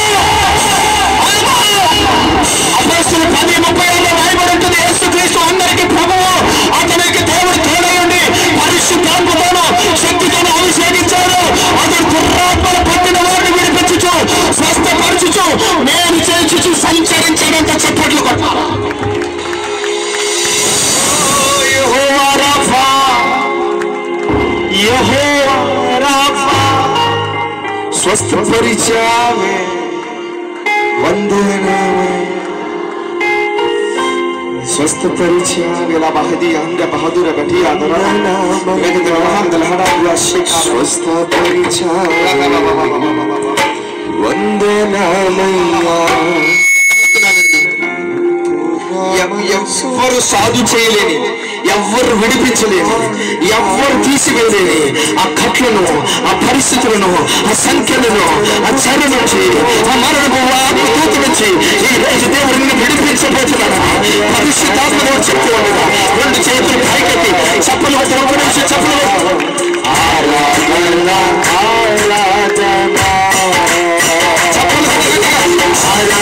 అపోస్తలుల 10:35 రాయబడి ఉంటుంది, యేసుక్రీస్తు అందరికీ ప్రభువు, అతనికి దేవుడు తోడయుండి పరిశుద్ధాత్మతోను శక్తితోను అభిషేకించాడు. అతడు దురాత్మలు పట్టిన వారిని విడిపించుచు, స్వస్థపరచుచు, నేను చేయించుచు సంచరించాడంత. చప్పట్లు కొట్టాలి. యెహోవా రాఫా, యెహోవా రాఫా, స్వస్థపరిచావే, వందనమే స్వస్థపరిచావే. లా బహది అంగ బహదూర బటియా దరానా మెగద మహందల హడాబుల షేక్ స్వస్థపరిచావే, వందనమయ్యా. ఎవ్వరు సాధు చేయలేని, ఎవ్వరు విడిపించలేని, ఎవ్వరు తీసివేయలేని ఆ కట్లను, ఆ పరిస్థితులను, ఆ సంఖ్యలను, ఆ చెర నుంచి, ఆ మరణపు ఆత్మదూత నుంచి ఈ రోజు దేవుడిని విడిపించబోతున్నాడు. పరిశుద్ధాత్మలో చెప్తూ ఉండగా రెండు చేతులు పైకెత్తి చప్పలు కొట్టి ఒక నిమిషం చప్పలు ఆరాధన ఆరాధన చప్పలు సమయంలో చాలా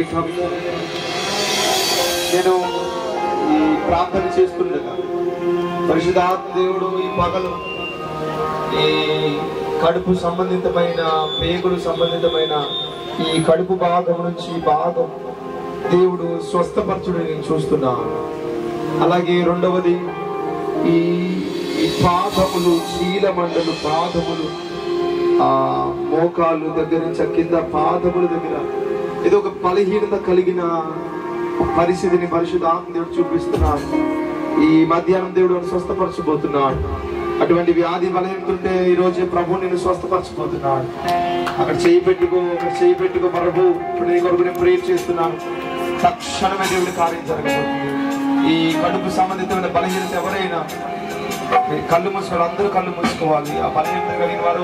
పీఠంలో నేను ఈ ప్రార్థన చేస్తుండగా పరిశుద్ధాత్మ దేవుడు ఈ పగలు ఈ కడుపు సంబంధితమైన పేగులు సంబంధితమైన ఈ కడుపు భాగం నుంచి భాగం దేవుడు స్వస్థపరచుడు నేను చూస్తున్నాను. అలాగే రెండవది ఈ పాదములు, చీలమండలు, పాదములు, ఆ మోకాలు దగ్గర నుంచి కింద పాదముల దగ్గర ఏదో ఒక బలహీనత కలిగిన పరిస్థితిని పరిశుద్ధాత్మ దేవుడు చూపిస్తున్నాడు. ఈ మధ్యాహ్నం దేవుడు స్వస్థపరచబోతున్నాడు. అటువంటి వ్యాధి బలహీనతుంటే ఈ రోజు ప్రభు నేను స్వస్థపరచబోతున్నాడు. అక్కడ చేయి పెట్టుకో ప్రభు, ఇప్పుడు నీ కొరకు నేను ప్రేర్ చేస్తున్నాను. తక్షణమే దేవుడి కార్యం జరగబోతుంది. ఈ కడుపు సంబంధితమైన బలహీనత ఎవరైనా కళ్ళు మూసుకోవాలి, అందరూ కళ్ళు మూసుకోవాలి. ఆ బలహీనత కలిగిన వారు,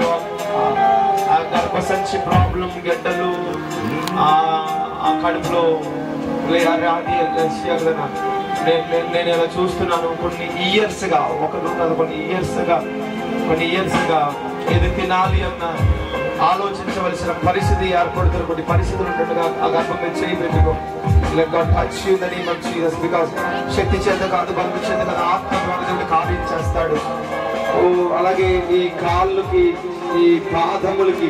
ఆ గర్భసంచి ప్రాబ్లం, గడ్డలు, ఆ కడుపులో నేను ఇలా చూస్తున్నాను. కొన్ని ఇయర్స్ గా కొన్ని ఇయర్స్ గా ఏది తినాలి అన్న ఆలోచించవలసిన పరిస్థితి ఏర్పడుతున్న కొన్ని పరిస్థితులు ఉన్నట్టుగా ఆ గర్భం మీద చేయి పెట్టుకో. శక్తి చేత కాదు, బలం చేత కాదు, ఆత్మ ద్వారా దేవుడు కార్యం చేస్తాడు. అలాగే ఈ కాళ్ళకి, ఈ పాదములకి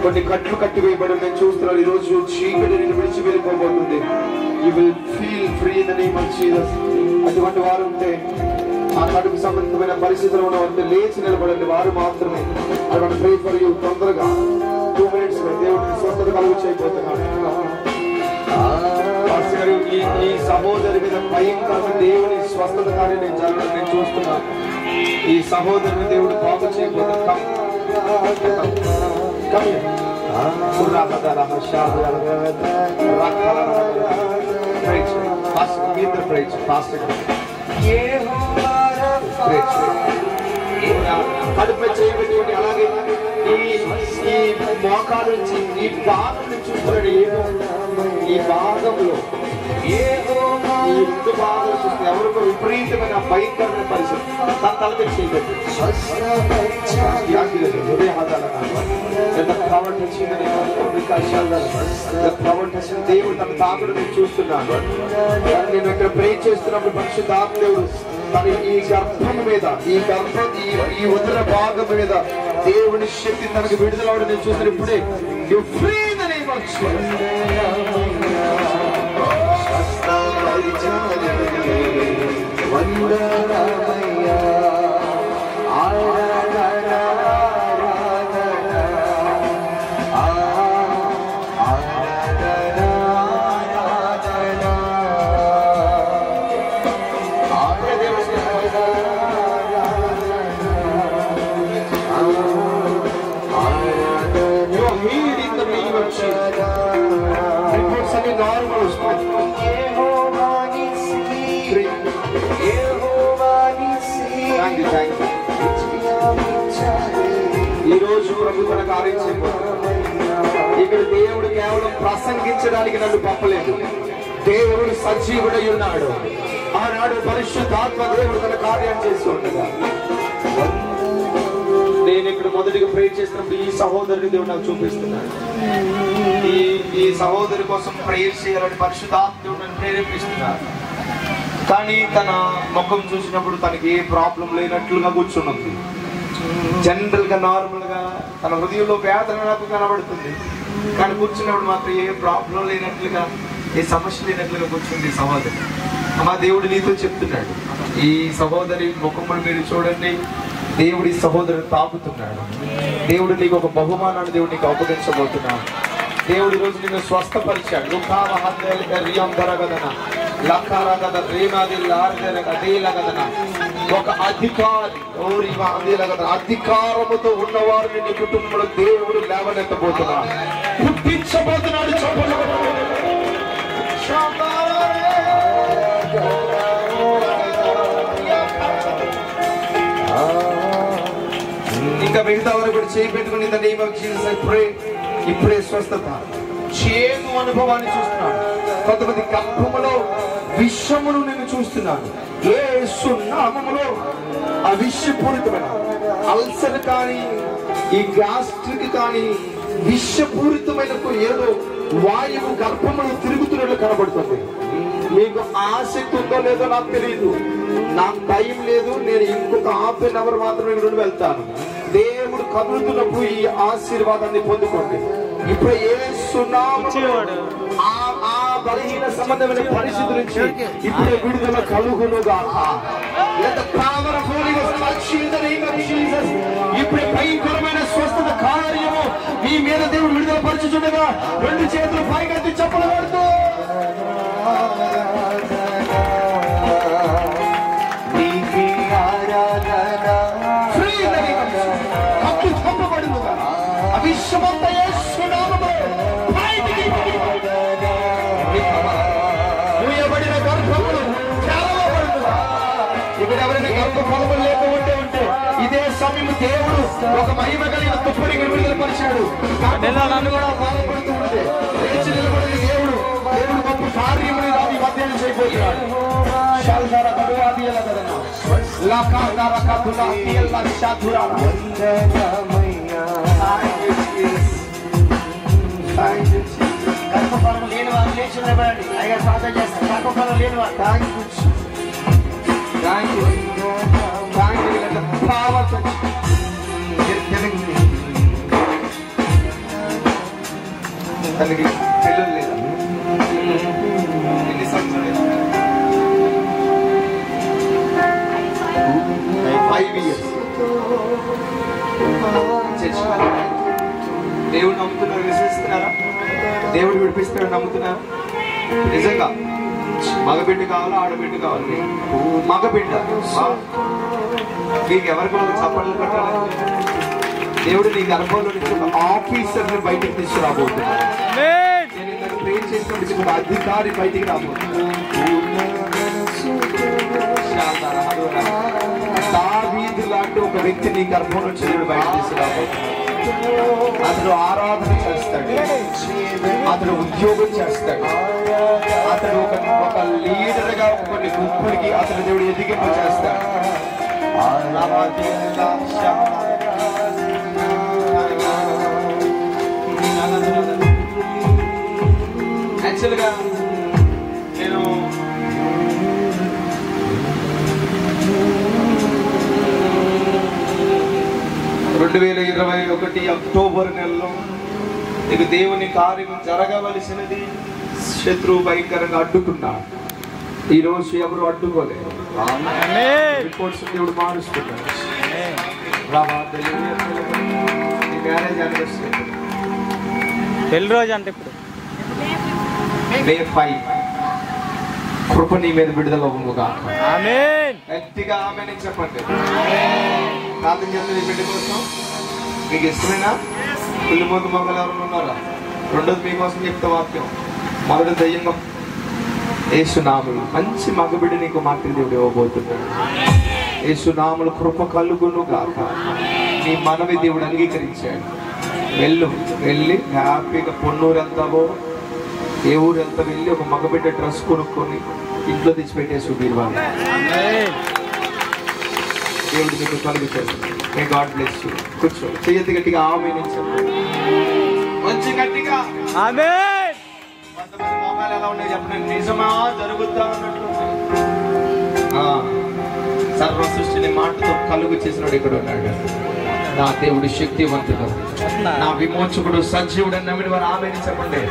కొన్ని కట్లు కట్టి వేయబడి నేను చూస్తున్నాను. ఈ రోజు చీకటి నేను విడిచి వెళ్ళిపోబోతుంది. You will feel free in the name of Jesus. అటువంటి వారు ఉంటే, ఆ కడుపు సంబంధితమైన పరిస్థితులు ఉన్న ఉంటే లేచి నిలబడండి. వారు మాత్రమే అటువంటి ప్రే ఫర్ యూ. తొందరగా 2 minutes దేవుడిని స్వస్థత కలుగు చేయబోతున్నాడు. ఈ సహోదరి మీద భయంకరమైన దేవుని స్వస్థత కార్యం నేను జరగడం నేను చూస్తున్నాను. ఈ సహోదరుని దేవుడు బాగు చేయబోతున్నాడు. కడుపు చేయబడి అలాగే ఈ మోకాలు నుంచి ఈ భాగం నుంచి చూస్తున్నాడు. ఈ భాగంలో ఈ రెండు భాగాలు చూస్తే ఎవరికో విపరీతమైన భయంకరమైన పరిస్థితి తన తలకి చేయబడి దేవుడు తన తాకుడు నేను చూస్తున్నాను. నేను ఇక్కడ ప్రే చేస్తున్నప్పుడు పరిశుద్ధాత్మ దేవుడు తన ఈ గర్భం మీద, ఈ ఉదర భాగం మీద దేవుని శక్తి తనకు విడుదల అవడం నేను చూస్తాను. ఇప్పుడే you free in the name of ఈ రోజు ప్రభు తన కార్యం చేయబోతున్నాడు. ఇక్కడ దేవుడు కేవలం ప్రసంగించడానికి నన్ను పంపలేదు. దేవుడు సజీవుడై ఉన్నాడు. ఆనాడు పరిశుద్ధాత్మ దేవుడు తన కార్యం చేస్తూ ఉండగా నేను ఇక్కడ మొదటిగా ప్రే చేసినప్పుడు ఈ సహోదరుని దేవుడు నాకు చూపిస్తున్నాడు. ఈ సహోదరి కోసం ప్రేయర్ చేయాలని పరిశుద్ధాత్మ దేవుడు నన్ను ప్రేరేపిస్తున్నాడు. కానీ తన ముఖం చూసినప్పుడు తనకి ఏ ప్రాబ్లం లేనట్లుగా కూర్చున్నది. జనరల్ గా నార్మల్ గా తన హృదయంలో వేదన నాకు కనబడుతుంది. కానీ కూర్చున్నప్పుడు మాత్రం ఏ ప్రాబ్లం లేనట్లుగా, ఏ సమస్య లేనట్లుగా కూర్చుంది ఈ సహోదరి. అమ్మా, దేవుడు నీతో చెప్తున్నాడు. ఈ సహోదరి ముఖమును మీరు చూడండి. దేవుడి సహోదరుని తాకుతున్నాడు. దేవుడు నీకు ఒక బహుమానాన్ని దేవుడు నీకు అప్పగించబోతున్నాడు. దేవుడి రోజు నిన్ను స్వస్థపరిచాడు. ఒక అధికారి అధికారముతో ఉన్నవారు నీ కుటుంబంలో దేవుడు లేవనెత్తబోతున్నాడు, పుట్టించబోతున్నాడు. ఇంకా మిగతా వారు కూడా చేపెట్టుకుని in the name of Jesus I pray. ఇప్పుడే స్వస్థత, క్షేమ అనుభవాన్ని చూస్తున్నాను. కొంతమంది గర్భములో విషమును నేను చూస్తున్నాను. యేసు నామములో ఆ విషపూరితమైన అల్సర్ కానీ, ఈ గ్యాస్ట్రిక్ కానీ, విషపూరితమైన ఏదో వాయువు గర్భములు తిరుగుతున్నట్లు కనబడుతుంది. మీకు ఆసక్తి ఉందో లేదో నాకు తెలియదు, నాకు టైం లేదు. నేను ఇంకొక హాఫ్ అన్ అవర్ మాత్రమే ఇక్కడ వెళ్తాను. దేవుడు కదులుతున్నప్పుడు ఈ ఆశీర్వాదాన్ని పొందుకోండి. ఇప్పుడు ఆ బలహీన సంబంధమైన పరిస్థితి నుంచి ఇప్పుడు విడుదల కలుగునుగా. ఇప్పుడు భయంకరమైన స్వస్థత కార్యము మీ మీద దేవుడు విడుదల పరచుచుండగా 2 చేతులు పైకెత్తి చప్పలు కొడుతూ మూయబడిన గర్భములు తెరవబడునుగా. ఇక్కడ ఎవరైనా గర్భఫలములు లేకపోతే ఉంటే ఇదే సమయం దేవుడు ఒక మహిమ కలిగిన తుప్పని విడుదల పరిచాడు. నన్ను కూడా బాధపడుతూ ఉంటే లేచి నిలబడిన దేవుడు గొప్ప కార్యములు రావి మధ్యాహ్నం చేయబోతున్నాడు. గర్భఫలం లేని వారు లేచి నిలబడండి. అయ్యా ప్రార్థన చేస్తారు. గర్భఫలం లేని వారు తనకి పిల్లలు లేదా? ఎన్ని సంవత్సరాలు? 5 years. దేవుడు నమ్ముతున్నారు, విశ్వసిస్తున్నారా? దేవుడు విడిపిస్తాడు నమ్ముతున్నారా? నిజంగా మగబిడ్డ కావాలా ఆడబిడ్డ కావాలి? మగబిడ్డ. మీకు ఎవరికి చప్పట్లు కట్టాలి? దేవుడు నీ గర్భంలో నుంచి ఒక ఆఫీసర్ని బయటికి తీసుకురాబోతున్నాడు. నేను ఇంతకు ప్రేర్ చేసినప్పుడు ఒక అధికారి బయటికి రాబోతున్నాడు. దావీదు లాంటి ఒక వ్యక్తి నీ గర్భం నుంచి దేవుడు బయట తీసుకురాబోతున్నాడు. అతడు ఆరాధన చేస్తాడు, అతడు ఉద్యోగం చేస్తాడు, అతడు ఒక లీడర్ గా కొన్ని గుంపులకి అతడు దేవుడు ఎదిగింపు చేస్తాడు. యాక్చువల్గా నేను 2021 అక్టోబర్ నెలలో నీకు దేవుని కార్యం జరగవలసినది శత్రువు భయంకరంగా అడ్డుకున్నాడు. ఈ రోజు ఎవరు అడ్డుకోలేదు. రిపోర్ట్స్ దేవుడు మారుస్తున్నాడు. మ్యారేజ్ యానివర్సరీ పెళ్లి రోజు అంటే ఇప్పుడు May 5 కృప నీ మీద విడుదల అవ్వుగా. ఆమేన్. గట్టిగా ఆమేన్ అని చెప్పండి. ప్రార్థన చేయండి బిడ్డ కోసం. మీకు ఇష్టమేనా? పిల్లిపోతు మొక్కలు ఎవరు ఉన్నారా? రెండోది మీకోసం చెప్తే వాక్యం. మొదటి దయ్యంగా యేసునామములు మంచి మగబిడ్డ నీకు మాత్రం దేవుడు ఇవ్వబోతున్నాడు. యేసునామములు కృప కలుగును గాక. నీ మనవి దేవుడు అంగీకరించాడు. వెళ్ళి హ్యాపీగా పొన్నూరు వెళ్తావో ఏ ఊరు వెళ్తా వెళ్ళి ఒక మగబిడ్డ డ్రెస్ కొనుక్కొని ఇంట్లో తెచ్చిపెట్టేసి బీరువాళ్ళు. దేవుడు మీకు కలుగుతాడు. May God bless you. కూర్చో. చెయ్యతి గట్టిగా ఆమేన్ అని చెప్పండి. మంచి గట్టిగా ఆమేన్. కొంతమంది మొహాలు ఎలా ఉన్నాయి చెప్పండి. నిజమా జరుగుతా అన్నట్లు. సర్వ సృష్టిని మాటతో కలుగు చేసినాడు ఇక్కడ ఉన్నాడు. నా దేవుడు శక్తివంతుడు, నా విమోచకుడు సజీవుడు అని నమ్మిన వారు ఆమేన్ చెప్పండి.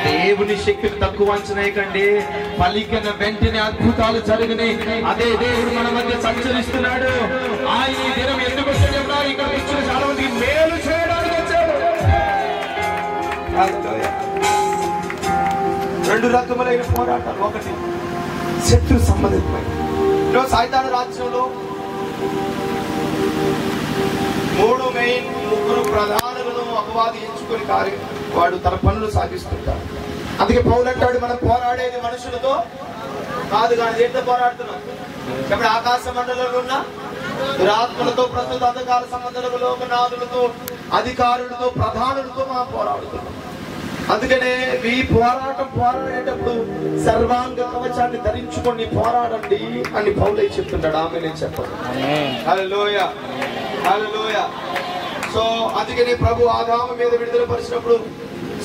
దేవుని శక్తిని తక్కువ అంచనాయకండి. పలికిన వెంటనే అద్భుతాలు జరిగినాయి. అదే దేవుడు మన మధ్య సంచరిస్తున్నాడు. ఆయన ఈ దినం ఎందుకు వచ్చాడు? ఇక్కడ వచ్చిన చాలా మందికి మేలు చేయడానికి వచ్చాడు. 2 రకములైన పోరాటాలు. ఒకటి శత్రు సంబంధితమైన. ఈరోజు సైతాను రాజ్యంలో 3 మెయిన్ 3 ప్రధానులను అపవాది ఎంచుకొని కార్యం వాడు తన పనులు సాగిస్తుంటాడు. అందుకే పౌలు అంటాడు, మనం పోరాడేది మనుషులతో కాదు కానీ దేంతో పోరాడుతున్నాం చెప్పండి? ఆకాశ మండలంలో ఉన్న దురాత్మలతో, ప్రస్తుత అంధకార సంబంధాలకు, లోకనాథులతో, అధికారులతో, ప్రధానులతో మనం పోరాడుతున్నాం. అందుకనే ఈ పోరాడేటప్పుడు సర్వాంగ కవచాన్ని ధరించుకొని పోరాడండి అని పౌలే చెప్తున్నాడు. ఆమె నేను చెప్పాను. హల్లెలూయా, హల్లెలూయా. సో అందుకని ప్రభు ఆదాము మీద విడుదల పరిచినప్పుడు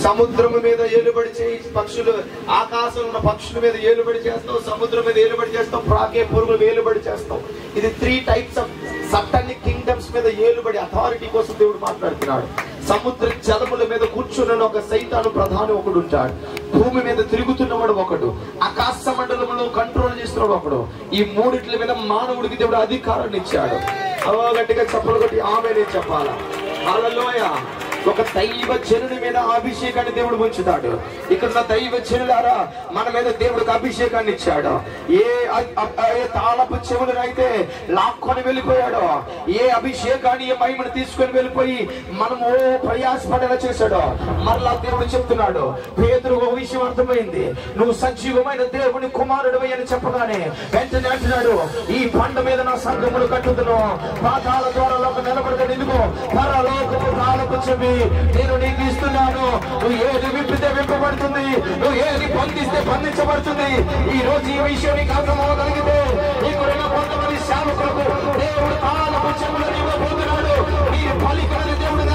సముద్రము మీద ఏలుబడి చేయి, పక్షులు ఆకాశంలో ఉన్న పక్షుల మీద ఏలుబడి చేస్తావు, సముద్రం మీద ఏలుబడి చేస్తావు, ప్రాకే పురుగులు ఏలుబడి చేస్తావు. ఇది 3 టైప్స్ ఆఫ్ సటానిక్ కింగ్డమ్స్ మీద ఏలుబడి అథారిటీ కోసం దేవుడు మాట్లాడుతున్నాడు. సముద్ర జలముల మీద కూర్చున్న ఒక సైతాను ప్రధాని ఒకడు ఉంటాడు, భూమి మీద తిరుగుతున్నవాడు ఒకడు, ఆకాశ మండలంలో కంట్రోల్ చేస్తున్నాడు ఒకడు. ఈ మూడిట్ల మీద మానవుడికి దేవుడు అధికారాన్ని ఇచ్చాడు. గట్టిగా చప్పలు కొట్టి ఆమెనే చెప్పాలా. హల్లెలూయా. ఒక దైవ జనుని మీద అభిషేకాన్ని దేవుడు ఉంచుతాడు. ఇక్కడ దైవ జనులారా, మన మీద దేవుడికి అభిషేకాన్ని ఇచ్చాడు. ఏ తాళపు చెవులనైతే లాక్కొని వెళ్ళిపోయాడో, ఏ అభిషేకాన్ని ఏ మహిమను తీసుకొని వెళ్ళిపోయి మనము ప్రయాసపడేలా చేశాడో, మరలా దేవుడు చెప్తున్నాడు. పేతురు ఒక విషయం అర్థమైంది, నువ్వు సజీవమైన దేవుని కుమారుడు అని చెప్పగానే వెంటనే అంటున్నాడు, ఈ పంట మీద నా సంఘములు కట్టుతున్నావు, పాతాళ ద్వారాలకు నిలబడతాడు. ఇదిగో పరలోకము తాళపు చెవి నేను నీకు ఇస్తున్నాను. నువ్వు ఏది విప్పితే విప్పబడుతుంది, నువ్వు ఏది బంధిస్తే బంధించబడుతుంది. ఈ రోజు ఈ విషయం నీకు అర్థమవగలిగితే నీకు కొంతమంది సేవకులకు దేవుడు తాళపు చెవులను ఇవ్వబోతున్నాడు. నీ పలికలను దేవుడు